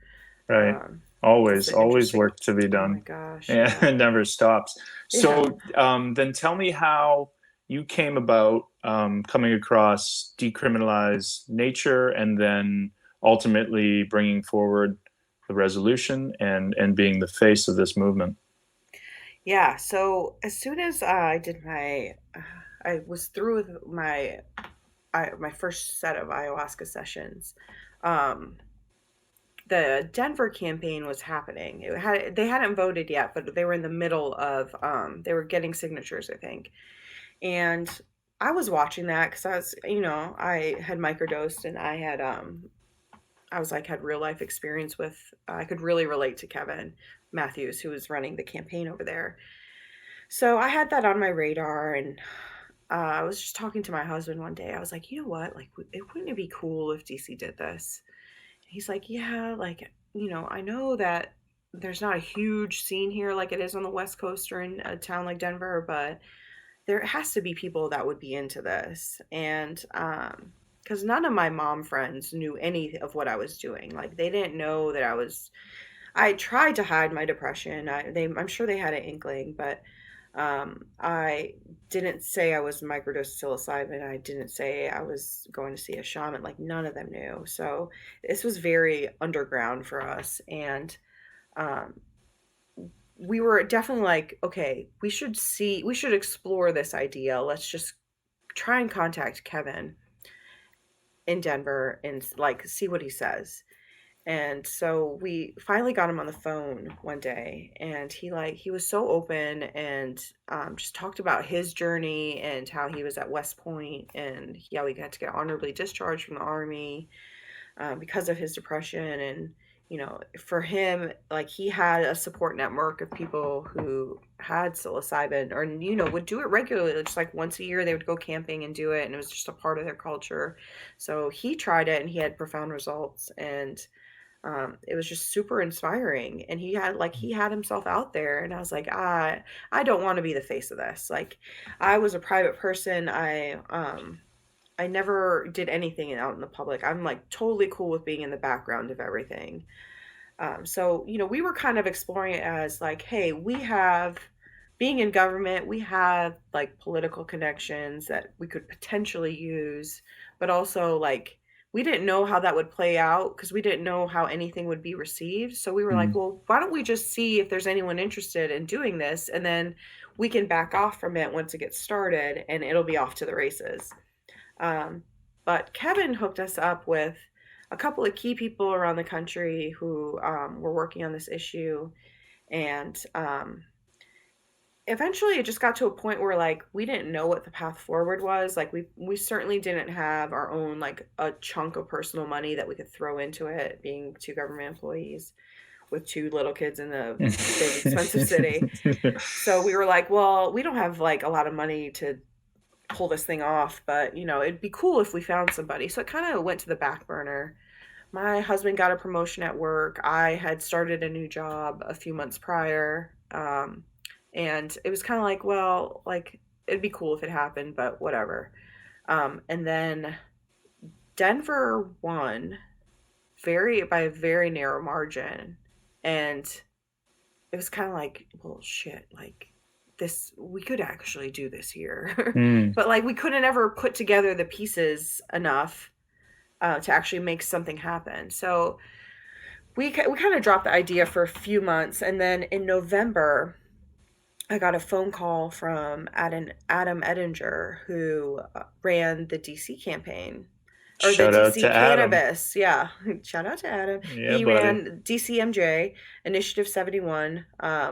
Right. Always work to be done. Oh my gosh. Yeah. It never stops. So then tell me how you came about coming across Decriminalize Nature, and then ultimately bringing forward the resolution and being the face of this movement. Yeah. So as soon as I did I was through with my first set of ayahuasca sessions. The Denver campaign was happening. They hadn't voted yet, but they were in the middle of they were getting signatures, I think. And I was watching that because I was, I had microdosed, and I had had real life experience with. I could really relate to Kevin Matthews, who was running the campaign over there. So I had that on my radar, and I was just talking to my husband one day. I was like, you know what? Like, wouldn't it be cool if DC did this? He's like, yeah, like, I know that there's not a huge scene here like it is on the West Coast or in a town like Denver, but there has to be people that would be into this. And because none of my mom friends knew any of what I was doing. Like, they didn't know that I tried to hide my depression. I'm sure they had an inkling, but I didn't say I was microdosed psilocybin. I didn't say I was going to see a shaman. Like, none of them knew. So this was very underground for us. And we were definitely like, okay, we should explore this idea. Let's just try and contact Kevin in Denver and like see what he says. And so we finally got him on the phone one day, and he was so open and just talked about his journey and how he was at West Point, and how he got to get honorably discharged from the Army because of his depression. And for him, like, he had a support network of people who had psilocybin or would do it regularly. Just like once a year they would go camping and do it, and it was just a part of their culture. So he tried it, and he had profound results. And it was just super inspiring. And he had himself out there, and I was like, I don't want to be the face of this. Like, I was a private person. I I never did anything out in the public. I'm like totally cool with being in the background of everything. So, we were kind of exploring it as like, hey, being in government, we have like political connections that we could potentially use, but also like we didn't know how that would play out because we didn't know how anything would be received. So we were like, Mm. well, why don't we just see if there's anyone interested in doing this? And then we can back off from it once it gets started and it'll be off to the races. Um, but Kevin hooked us up with a couple of key people around the country who were working on this issue. And eventually it just got to a point where like we didn't know what the path forward was. Like we certainly didn't have our own like a chunk of personal money that we could throw into it, being two government employees with two little kids in a big expensive city. So we were like, well, we don't have like a lot of money to pull this thing off, but it'd be cool if we found somebody. So it kind of went to the back burner. My husband got a promotion at work. I had started a new job a few months prior. And it was kind of like, well, like it'd be cool if it happened, but whatever. And then Denver won by a very narrow margin. And it was kind of like, well, shit, like this, we could actually do this here. Mm. But like we couldn't ever put together the pieces enough to actually make something happen. So we kind of dropped the idea for a few months. And then in November, I got a phone call from Adam Edinger, who ran the DC campaign. Or Shout the out DC to Adam. Cannabis. Yeah. Shout out to Adam. Yeah, He buddy. ran DCMJ, Initiative 71,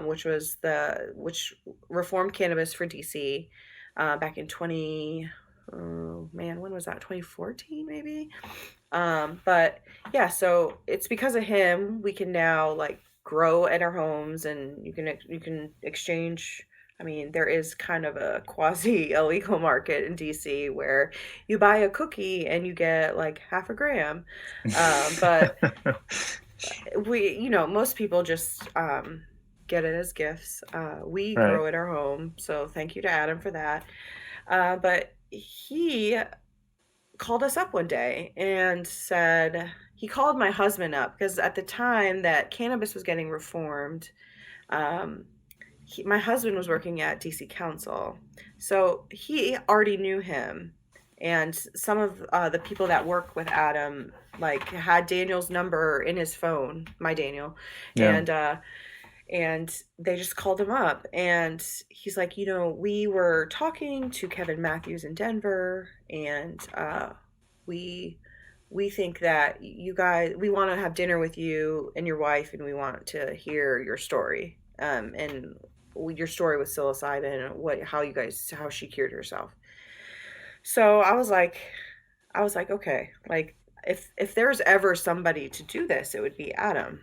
which reformed cannabis for DC back in when was that? 2014 maybe? But yeah, so it's because of him we can now like grow at our homes, and you can exchange. I mean, there is kind of a quasi illegal market in DC where you buy a cookie and you get like half a gram. But most people just get it as gifts. We Right. grow at our home, so thank you to Adam for that. But he called us up one day and said, he called my husband up because at the time that cannabis was getting reformed, my husband was working at DC Council. So he already knew him. And some of the people that work with Adam like had Daniel's number in his phone, my Daniel. Yeah. And they just called him up, and he's like, we were talking to Kevin Matthews in Denver, and we think that you guys, we want to have dinner with you and your wife, and we want to hear your story, and your story with psilocybin, and how she cured herself. So I was like, okay, like if there's ever somebody to do this, it would be Adam.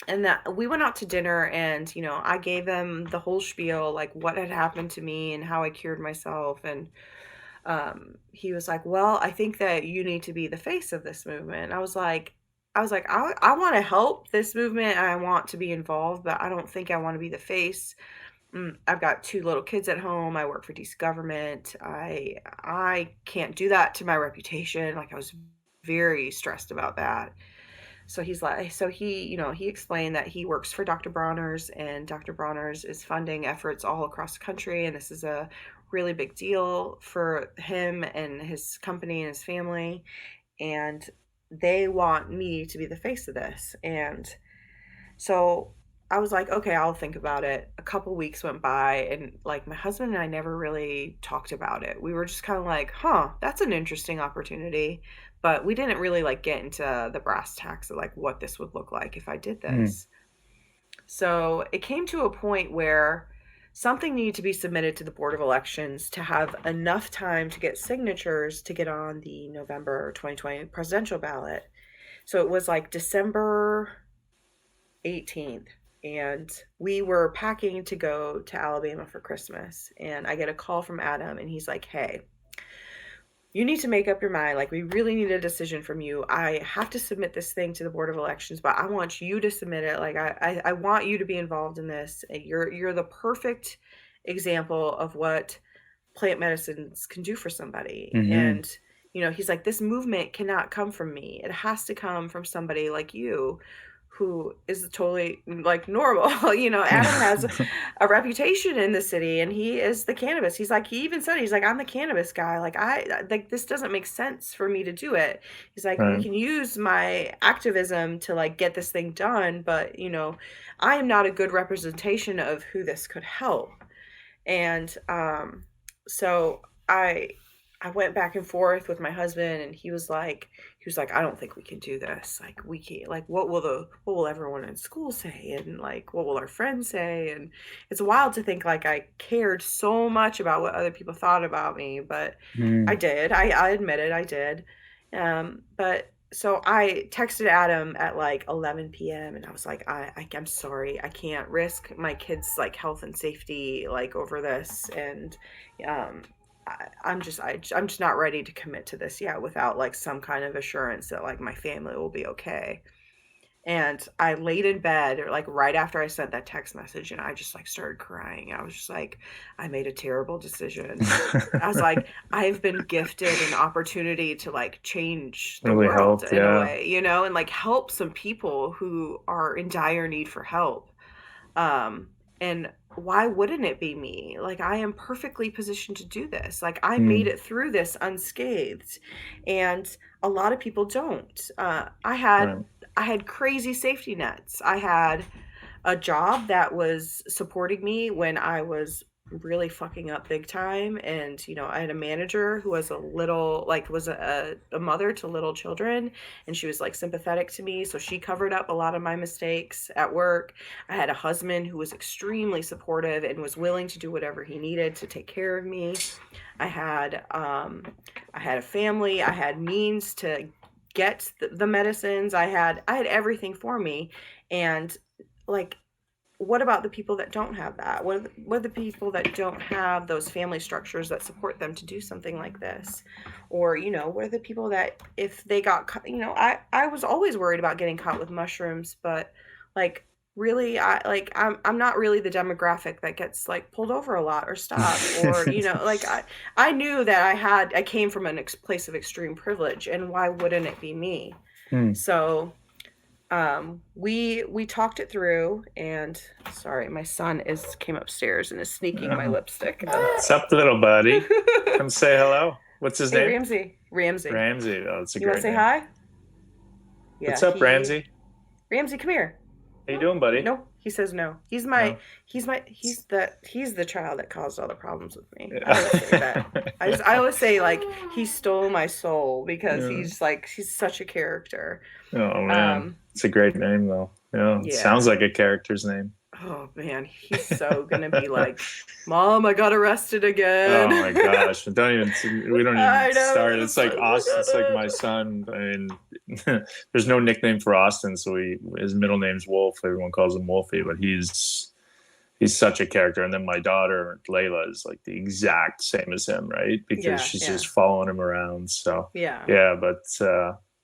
And that we went out to dinner, and I gave them the whole spiel, like what had happened to me and how I cured myself. And he was like, well, I think that you need to be the face of this movement. I was like, I want to help this movement and I want to be involved, but I don't think I want to be the face. I've got two little kids at home. I work for DC government. I can't do that to my reputation. Like I was very stressed about that. So he explained that he works for Dr. Bronner's, and Dr. Bronner's is funding efforts all across the country. And this is a really big deal for him and his company and his family. And they want me to be the face of this. And so I was like, okay, I'll think about it. A couple weeks went by, and like my husband and I never really talked about it. We were just kind of like, that's an interesting opportunity. But we didn't really like get into the brass tacks of like what this would look like if I did this. So it came to a point where something needed to be submitted to the Board of Elections to have enough time to get signatures to get on the November 2020 presidential ballot. So it was like December 18th. And we were packing to go to Alabama for Christmas. And I get a call from Adam, and he's like, hey, you need to make up your mind. Like, we really need a decision from you. I have to submit this thing to the Board of Elections, but I want you to submit it. Like, I want you to be involved in this. You're the perfect example of what plant medicines can do for somebody. Mm-hmm. And, he's like, this movement cannot come from me. It has to come from somebody like you, who is totally like normal. Adam has a reputation in the city, and he is the cannabis. He's like, he even said, he's like, I'm the cannabis guy. Like, this doesn't make sense for me to do it. He's like, Right. we can use my activism to like get this thing done, but I am not a good representation of who this could help. And so I went back and forth with my husband, and he was like, I don't think we can do this. Like, we can't, like, what will everyone in school say? And like, what will our friends say? And it's wild to think like I cared so much about what other people thought about me, but I did. I admit it, I did. But so I texted Adam at like 11 p.m. and I was like, I'm sorry, I can't risk my kids' like health and safety like over this. And I'm just not ready to commit to this yet without like some kind of assurance that like my family will be okay. And I laid in bed, or like right after I sent that text message, and I just like started crying. I was just like, I made a terrible decision. I was like, I've been gifted an opportunity to like change the Really world helped, in yeah. a way, and like help some people who are in dire need for help. And why wouldn't it be me? Like, I am perfectly positioned to do this. Like, I made it through this unscathed, and a lot of people don't. I had crazy safety nets. I had a job that was supporting me when I was really fucking up big time. And, I had a manager who was was a mother to little children, and she was like sympathetic to me. So she covered up a lot of my mistakes at work. I had a husband who was extremely supportive and was willing to do whatever he needed to take care of me. I had a family. I had means to get the medicines. I had everything for me. And like, what about the people that don't have that? What are the people that don't have those family structures that support them to do something like this? Or, what are the people that if they got caught, I was always worried about getting caught with mushrooms, but like, really, I'm not really the demographic that gets like pulled over a lot or stopped, or, like I knew that I came from a place of extreme privilege, and why wouldn't it be me? So we talked it through, and sorry, my son came upstairs and is sneaking my lipstick. What's up, little buddy? Come say hello. What's his name? Ramsey. Ramsey. Oh, it's a You great want to say name. hi? Yeah, What's up, Ramsey? Ramsey, come here. How you doing, buddy? No, he says no. He's the child that caused all the problems with me. I always say that. I always say like he stole my soul, because he's such a character. Oh man, it's a great name though. Yeah, it sounds like a character's name. Oh man, he's so gonna be like, Mom, I got arrested again. Oh my gosh, we don't even start. It's like Austin. It's like my son. I mean, there's no nickname for Austin, so his middle name's Wolf. Everyone calls him Wolfie, but he's such a character. And then my daughter Layla is like the exact same as him, right? Because she's just following him around. So but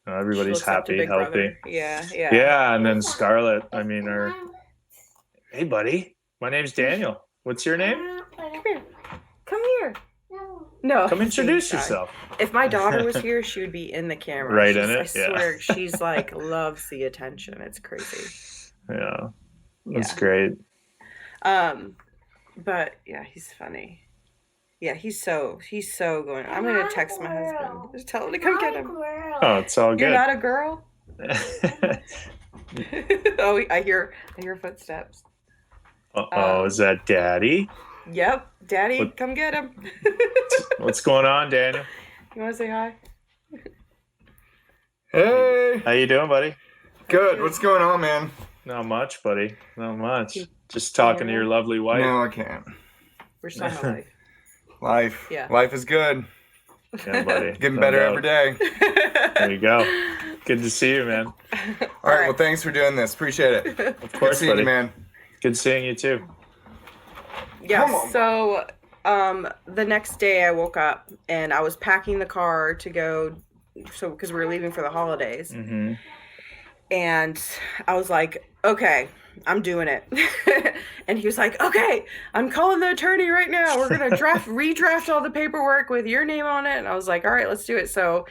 everybody's happy, healthy. Yeah, and then Scarlett. I mean, hey, buddy. My name's Daniel. What's your name? Come here. No. Come introduce yourself. If my daughter was here, she would be in the camera. Right in it? I swear, she's like, loves the attention. It's crazy. Yeah. That's great. But yeah, he's funny. Yeah, he's so going. I'm going to text my husband. Just tell him to come get him. Oh, it's all good. You're not a girl? Oh, I hear footsteps. Is that Daddy? Yep, Daddy, come get him. What's going on, Daniel? You want to say hi? Hey, How you doing, buddy? good. What's going on, man? Not much, buddy. Not much. Just talking to your lovely wife. No, I can't. We're still on life. Life. Yeah. Life is good. Yeah, buddy. Getting better every day. There you go. Good to see you, man. All right. Well, thanks for doing this. Appreciate it. Of course, Good seeing buddy. you, man. Good seeing you too. Yeah, so the next day I woke up and I was packing the car to go, because we were leaving for the holidays. Mm-hmm. And I was like, okay, I'm doing it. And he was like, okay, I'm calling the attorney right now. We're going to redraft all the paperwork with your name on it. And I was like, all right, let's do it. So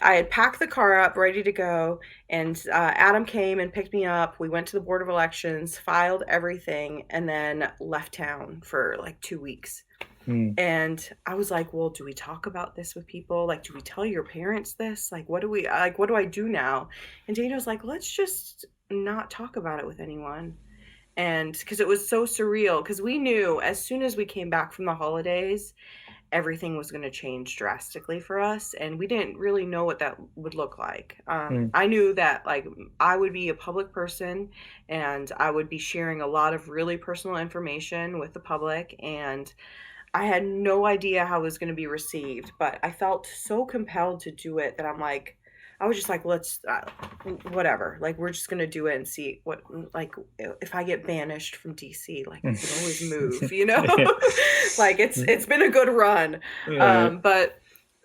I had packed the car up, ready to go. And Adam came and picked me up. We went to the Board of Elections, filed everything, and then left town for like 2 weeks. And I was like, well, do we talk about this with people? Like, do we tell your parents this? Like, what do I do now? And Dana was like, let's just not talk about it with anyone. And because it was so surreal, because we knew as soon as we came back from the holidays, everything was going to change drastically for us. And we didn't really know what that would look like. I knew that like I would be a public person and I would be sharing a lot of really personal information with the public. And I had no idea how it was going to be received, but I felt so compelled to do it that I was just like, let's, whatever. Like, we're just going to do it and see what, like, if I get banished from DC, like, I can always move, you know? Like, it's been a good run. But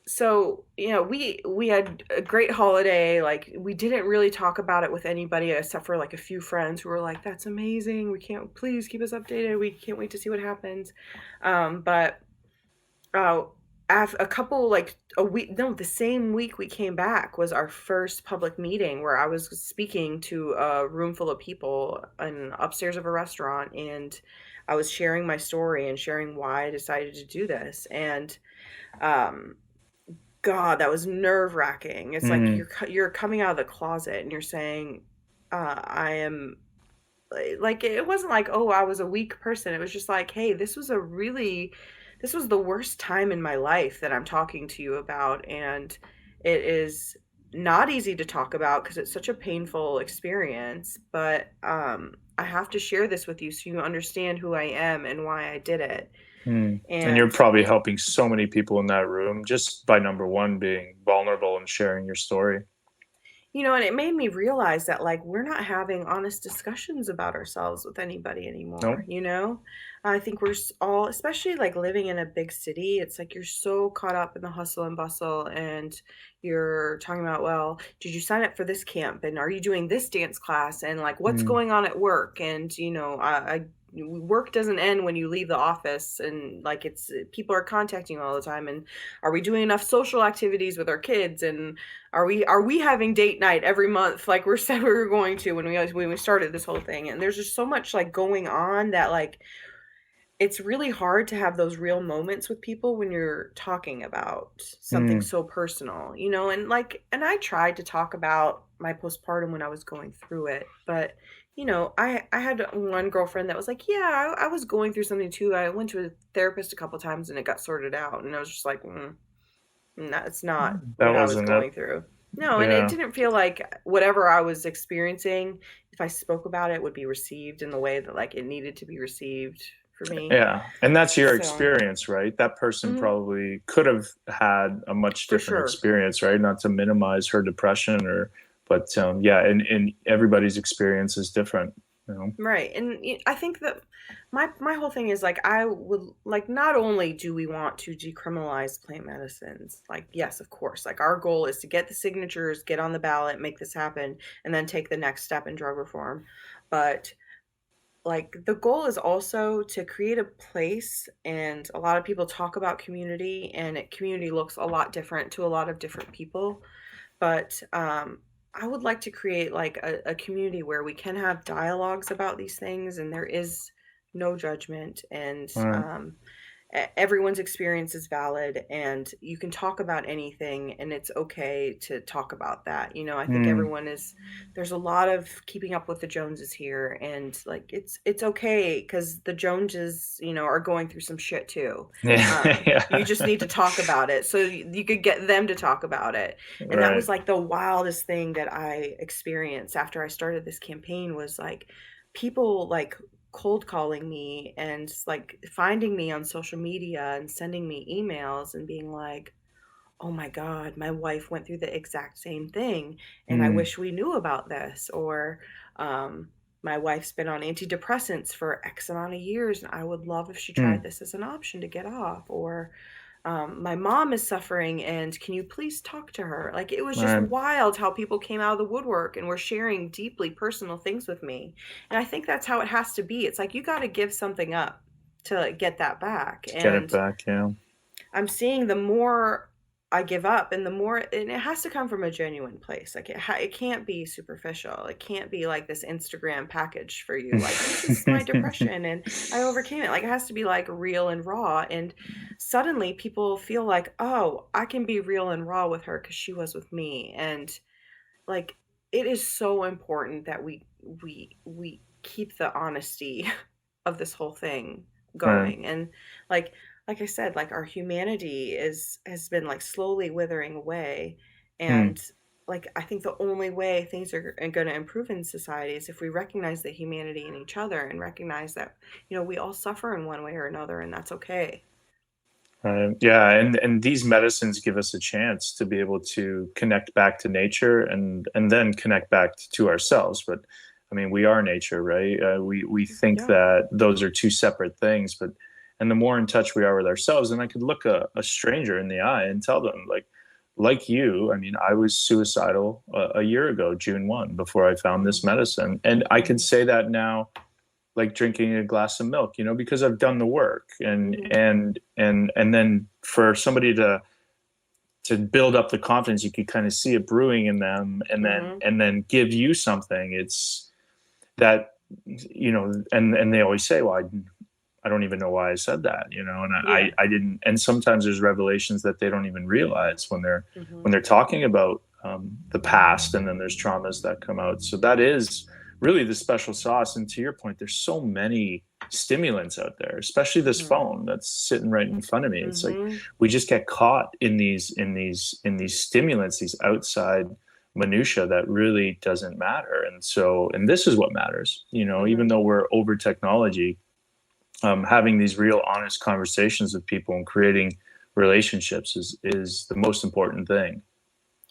so, you know, we had a great holiday. Like, we didn't really talk about it with anybody except for like a few friends who were like, that's amazing. Please keep us updated. We can't wait to see what happens. But the same week we came back was our first public meeting where I was speaking to a room full of people upstairs of a restaurant, and I was sharing my story and sharing why I decided to do this. And God, that was nerve-wracking. It's like you're coming out of the closet and you're saying, I am, like, it wasn't like, oh, I was a weak person. It was just like, hey, this was the worst time in my life that I'm talking to you about. And it is not easy to talk about because it's such a painful experience. But I have to share this with you so you understand who I am and why I did it. And you're probably helping so many people in that room just by number one, being vulnerable and sharing your story. You know, and it made me realize that, like, we're not having honest discussions about ourselves with anybody anymore. Nope. You know, I think we're all, especially like living in a big city, it's like you're so caught up in the hustle and bustle, and you're talking about, well, did you sign up for this camp? And are you doing this dance class? And like, what's going on at work? And, you know, work doesn't end when you leave the office, and like people are contacting you all the time. And are we doing enough social activities with our kids? And are we having date night every month like we said we were going to when we started this whole thing? And there's just so much like going on that like it's really hard to have those real moments with people when you're talking about something so personal, you know. And I tried to talk about my postpartum when I was going through it, but you know, I had one girlfriend that was like, yeah, I was going through something too. I went to a therapist a couple times and it got sorted out. And I was just like, that's not what I was going through. No, and it didn't feel like whatever I was experiencing, if I spoke about it, would be received in the way that like it needed to be received for me. Yeah, and that's your experience, right? That person probably could have had a much different experience, right? Not to minimize her depression but and everybody's experience is different, you know? Right. And I think that my whole thing is like, I would like, not only do we want to decriminalize plant medicines, like, yes, of course, like our goal is to get the signatures, get on the ballot, make this happen, and then take the next step in drug reform. But like the goal is also to create a place, and a lot of people talk about community, and community looks a lot different to a lot of different people. But I would like to create like a community where we can have dialogues about these things, and there is no judgment, and everyone's experience is valid, and you can talk about anything, and it's okay to talk about that. You know, I think there's a lot of keeping up with the Joneses here, and like it's okay because the Joneses, you know, are going through some shit too. You just need to talk about it so you could get them to talk about it. And that was like the wildest thing that I experienced after I started this campaign, was like people like cold calling me and like finding me on social media and sending me emails and being like, oh my God, my wife went through the exact same thing, and I wish we knew about this. Or my wife's been on antidepressants for X amount of years, and I would love if she tried this as an option to get off. Or my mom is suffering and can you please talk to her? Like, it was just Right. wild how people came out of the woodwork and were sharing deeply personal things with me. And I think that's how it has to be. It's like you got to give something up to get that back. To get it And back, yeah. I'm seeing the more I give up and the more, and it has to come from a genuine place. Like it can't be superficial. It can't be like this Instagram package for you. Like, this is my depression and I overcame it. Like, it has to be like real and raw. And suddenly people feel like, oh, I can be real and raw with her because she was with me. And like, it is so important that we keep the honesty of this whole thing Right. going. And like I said, like, our humanity has been like slowly withering away. Hmm. And like, I think the only way things are going to improve in society is if we recognize the humanity in each other and recognize that, we all suffer in one way or another, and that's okay. Yeah, and these medicines give us a chance to be able to connect back to nature and then connect back to ourselves. But I mean, we are nature, right? We think Yeah. that those are two separate things, but and the more in touch we are with ourselves, and I could look a stranger in the eye and tell them, like you. I mean, I was suicidal a year ago, June 1, before I found this Mm-hmm. medicine, and I can Mm-hmm. say that now, like drinking a glass of milk, because I've done the work. and Mm-hmm. and and then for somebody to build up the confidence, you could kind of see it brewing in them, and then Mm-hmm. and then give you something. It's that, and they always say, well, I don't even know why I said that, and Yeah. I didn't. And sometimes there's revelations that they don't even realize when they're Mm-hmm. when they're talking about the past, and then there's traumas that come out. So that is really the special sauce. And to your point, there's so many stimulants out there, especially this Mm-hmm. phone that's sitting right in front of me. It's like Mm-hmm. we just get caught in these stimulants, these outside minutia that really doesn't matter. And this is what matters, Mm-hmm. even though we're over technology, having these real honest conversations with people and creating relationships is the most important thing.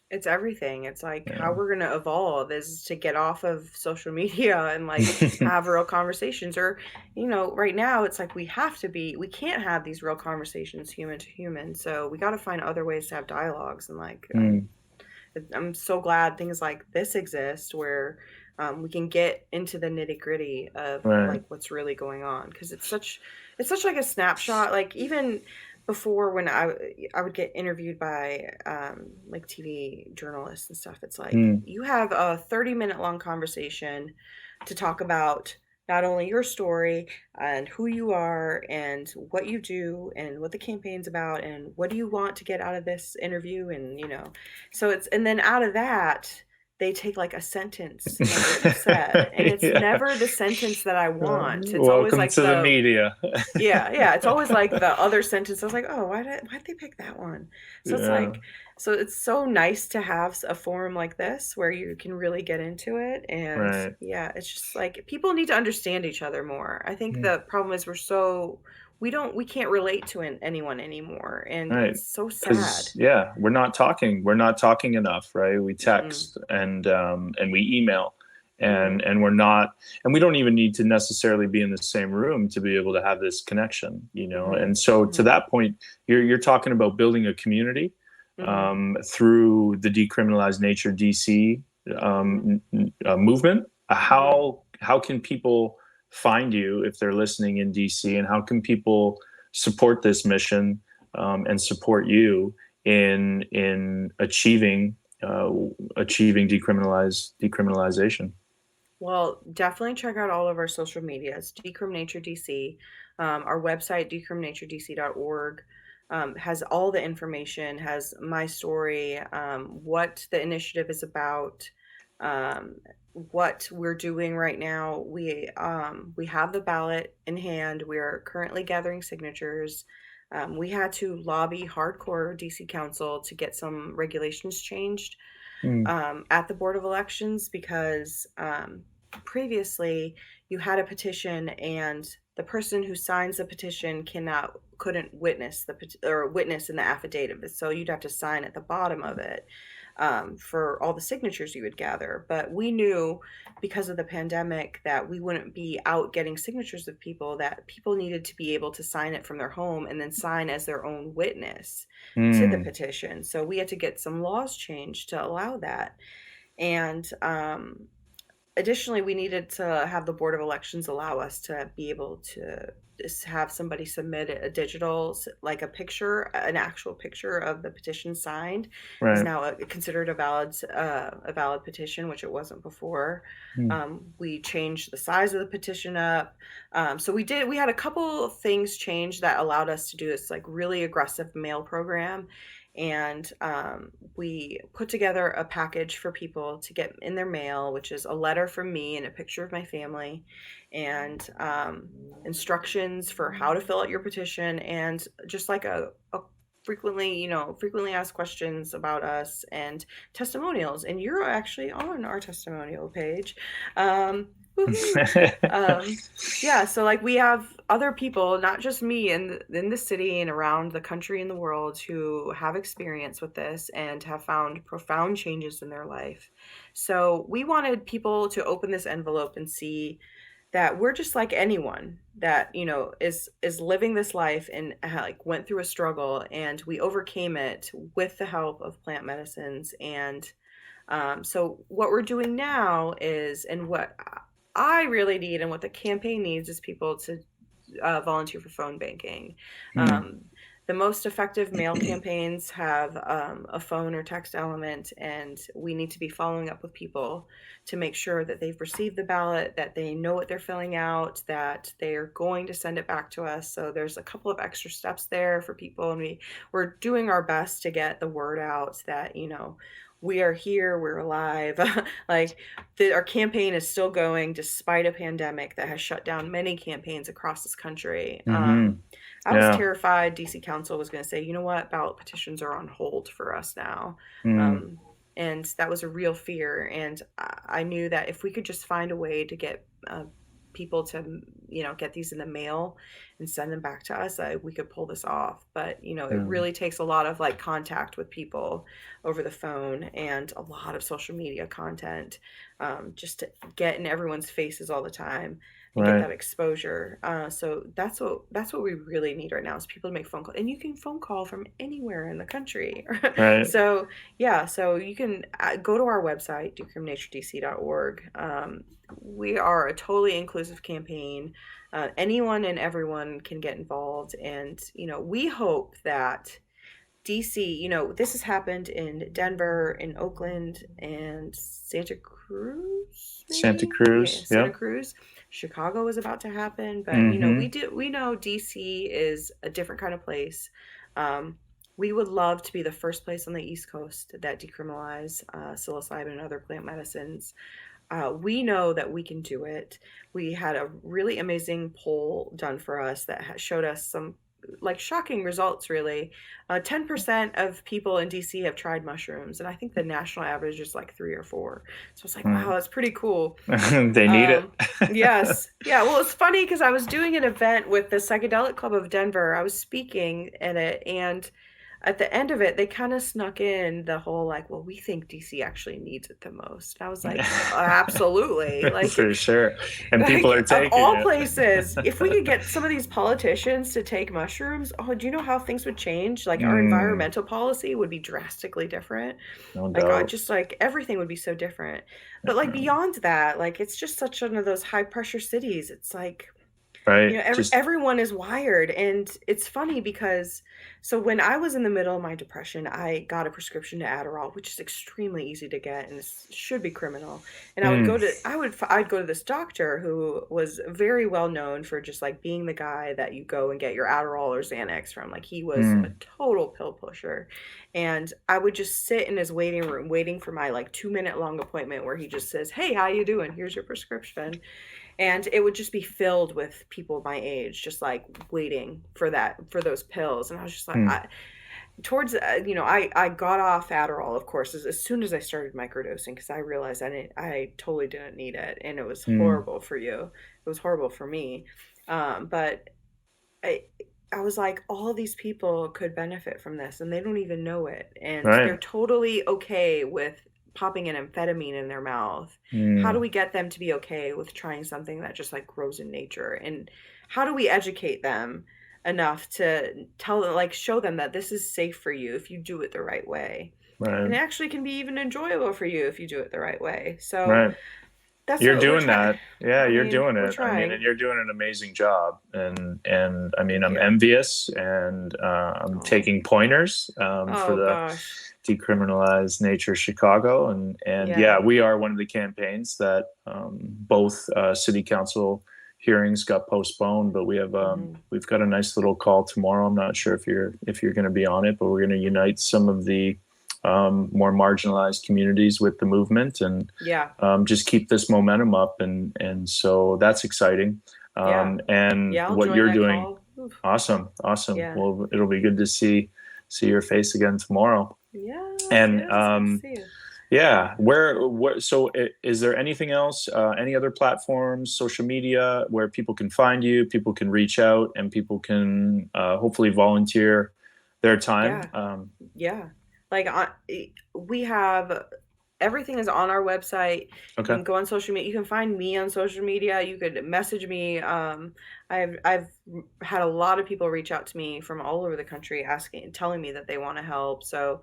It's everything. It's like how Yeah. we're going to evolve is to get off of social media and like have real conversations. Or, right now it's like we can't have these real conversations human to human. So we got to find other ways to have dialogues. And like, Mm, I'm so glad things like this exist where we can get into the nitty gritty of right. like what's really going on, because it's such like a snapshot. Like, even before, when I would get interviewed by like TV journalists and stuff, it's like Mm, you have a 30-minute long conversation to talk about not only your story and who you are and what you do and what the campaign's about and what do you want to get out of this interview. And so and then out of that they take like a sentence of what you said, and it's yeah. never the sentence that I want. It's always Welcome like to the media. yeah, it's always like the other sentence. I was like, oh, why'd they pick that one? So it's Yeah. like, so it's so nice to have a forum like this where you can really get into it. And Right. yeah, it's just like people need to understand each other more. I think Mm, the problem is we can't relate to anyone anymore, and right. it's so sad. Because yeah, we're not talking enough, right? We Mm-mm. text and we email, Mm-hmm. and we don't even need to necessarily be in the same room to be able to have this connection. Mm-hmm. And so to Mm-hmm. that point, you're talking about building a community Mm-hmm. through the Decriminalize Nature DC Mm-hmm. movement. Mm-hmm. How can people find you if they're listening in DC, and how can people support this mission, and support you in achieving decriminalization? Well, definitely check out all of our social medias, DecrimNature DC. Our website, DecrimNatureDC.org, has all the information, has my story, what the initiative is about, um, what we're doing right now. We have the ballot in hand. We are currently gathering signatures. We had to lobby hardcore DC Council to get some regulations changed Mm, at the Board of Elections, because previously you had a petition and the person who signs the petition couldn't witness or witness in the affidavit, so you'd have to sign at the bottom of it. for all the signatures you would gather. But we knew because of the pandemic that we wouldn't be out getting signatures of people, that people needed to be able to sign it from their home and then sign as their own witness to the petition. So we had to get some laws changed to allow that. And additionally, we needed to have the Board of Elections allow us to be able to have somebody submit a digital, like a picture, an actual picture of the petition signed. Is now considered a valid petition, which it wasn't before. We changed the size of the petition up. So we had a couple of things change that allowed us to do this like really aggressive mail program. And we put together a package for people to get in their mail, which is a letter from me and a picture of my family, and instructions for how to fill out your petition, and just like a frequently asked questions about us, and testimonials. And you're actually on our testimonial page. Yeah, so like we have other people, not just me, in the city and around the country and the world, who have experience with this and have found profound changes in their life. So we wanted people to open this envelope and see that we're just like anyone that is living this life and like went through a struggle, and we overcame it with the help of plant medicines. And so what we're doing now is, and what I really need and what the campaign needs, is people to volunteer for phone banking. The most effective mail campaigns have a phone or text element, and we need to be following up with people to make sure that they've received the ballot, that they know what they're filling out, that they're going to send it back to us. So there's a couple of extra steps there for people, and we're doing our best to get the word out that, we are here, we're alive. Like our campaign is still going despite a pandemic that has shut down many campaigns across this country. I was terrified DC Council was going to say, you know what, ballot petitions are on hold for us now. And that was a real fear. And I knew that if we could just find a way to get people to, get these in the mail and send them back to us, we could pull this off. But, it really takes a lot of like contact with people over the phone and a lot of social media content, just to get in everyone's faces all the time and get that exposure. So that's what we really need right now, is people to make phone calls. And you can phone call from anywhere in the country. So you can go to our website, DecrimNatureDC.org. We are a totally inclusive campaign. Anyone and everyone can get involved. And, we hope that DC, this has happened in Denver, in Oakland, and Santa Cruz. Santa Cruz. Chicago is about to happen, but we know DC is a different kind of place. We would love to be the first place on the East Coast that decriminalize psilocybin and other plant medicines. We know that we can do it. We had a really amazing poll done for us that showed us some like shocking results, really. 10% of people in DC have tried mushrooms, and I think the national average is like 3 or 4. So it's like, wow, that's pretty cool. They need it. Yes. Yeah. Well, it's funny because I was doing an event with the Psychedelic Club of Denver. I was speaking at it, and at the end of it, they kind of snuck in the whole like, well, we think DC actually needs it the most. And I was like, absolutely, like for sure. And people are taking of all it. places. If we could get some of these politicians to take mushrooms, do you know how things would change? Like our environmental policy would be drastically different. Just like everything would be so different. But like beyond that, like it's just such one of those high pressure cities. It's like, everyone is wired. And it's funny because, so when I was in the middle of my depression, I got a prescription to Adderall, which is extremely easy to get and should be criminal. And I'd go to this doctor who was very well known for just like being the guy that you go and get your Adderall or Xanax from. Like he was a total pill pusher. And I would just sit in his waiting room waiting for my like 2-minute long appointment where he just says, "Hey, how you doing? Here's your prescription." And it would just be filled with people my age, just like waiting for those pills. And I was just like, I got off Adderall, of course, as soon as I started microdosing, because I realized I totally didn't need it. And it was horrible for you. It was horrible for me. But I was like, all these people could benefit from this and they don't even know it. And Right. they're totally okay with popping an amphetamine in their mouth. How do we get them to be okay with trying something that just like grows in nature? And how do we educate them enough to tell them, like, show them that this is safe for you if you do it the right way? And it Right. actually can be even enjoyable for you if you do it the right way. So Right. that's You're what we're doing trying. that. Yeah, I you're mean, doing we're it. I mean, and trying. you're doing an amazing job. And I mean, Thank I'm you. envious, and I'm Oh, taking pointers for oh the gosh. Decriminalize Nature Chicago, and Yeah. yeah, we are one of the campaigns that both city council hearings got postponed, but Hmm. we've got a nice little call tomorrow. I'm not sure if you're going to be on it, but we're going to unite some of the more marginalized communities with the movement, and Yeah. just keep this momentum up, and so that's exciting. Yeah. And Yeah, I'll what join you're that doing, call. Oof. awesome. Yeah. Well, it'll be good to see your face again tomorrow. Yes, And yes, good to see you. yeah, so is there anything else, any other platforms, social media where people can find you, people can reach out, and people can hopefully volunteer their time? Yeah. Yeah. Like we have everything is on our website. You Okay, can go on social media. You can find me on social media. You could message me. I've had a lot of people reach out to me from all over the country asking, telling me that they want to help. So,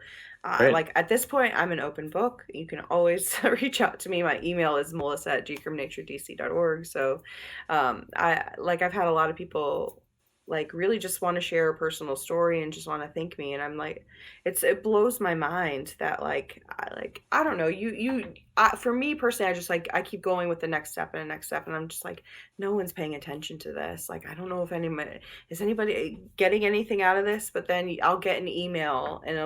great. like at this point, I'm an open book. You can always reach out to me. My email is melisa@DecrimNatureDC.org. So, I've had a lot of people like really just want to share a personal story and just want to thank me, and I'm like, it blows my mind that I don't know, for me personally, I just like I keep going with the next step and the next step, and I'm just like, no one's paying attention to this. Like, I don't know if anybody getting anything out of this, but then I'll get an email, and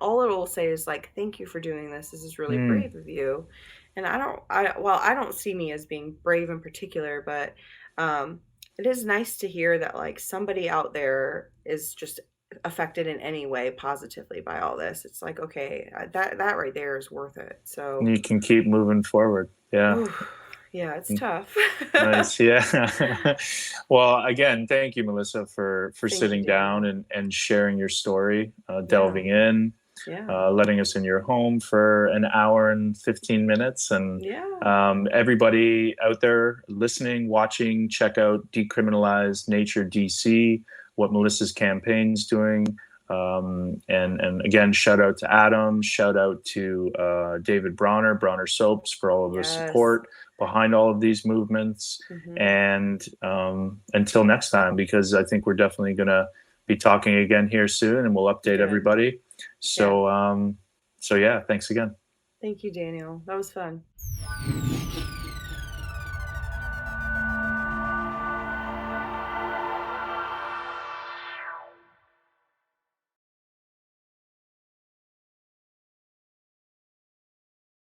all it will say is like, thank you for doing this. This is really Mm, brave of you. And I don't see me as being brave in particular, but um it is nice to hear that like somebody out there is just affected in any way positively by all this. It's like, okay, that right there is worth it. So, you can keep moving forward. Yeah. whew, yeah, it's tough. Nice, yeah. Well, again, thank you, Melissa, for Thank you, sitting down Daniel. and sharing your story, Yeah, delving in, yeah, letting us in your home for an hour and 15 minutes. And yeah, everybody out there listening, watching, check out Decriminalize Nature DC, what Melissa's campaign's doing. And again, shout out to Adam, shout out to David Bronner Soaps, for all of the yes. support behind all of these movements. Hmm. And until next time, because I think we're definitely going to be talking again here soon, and we'll update Good. everybody. Yeah. So, so yeah, thanks again. Thank you, Daniel. That was fun.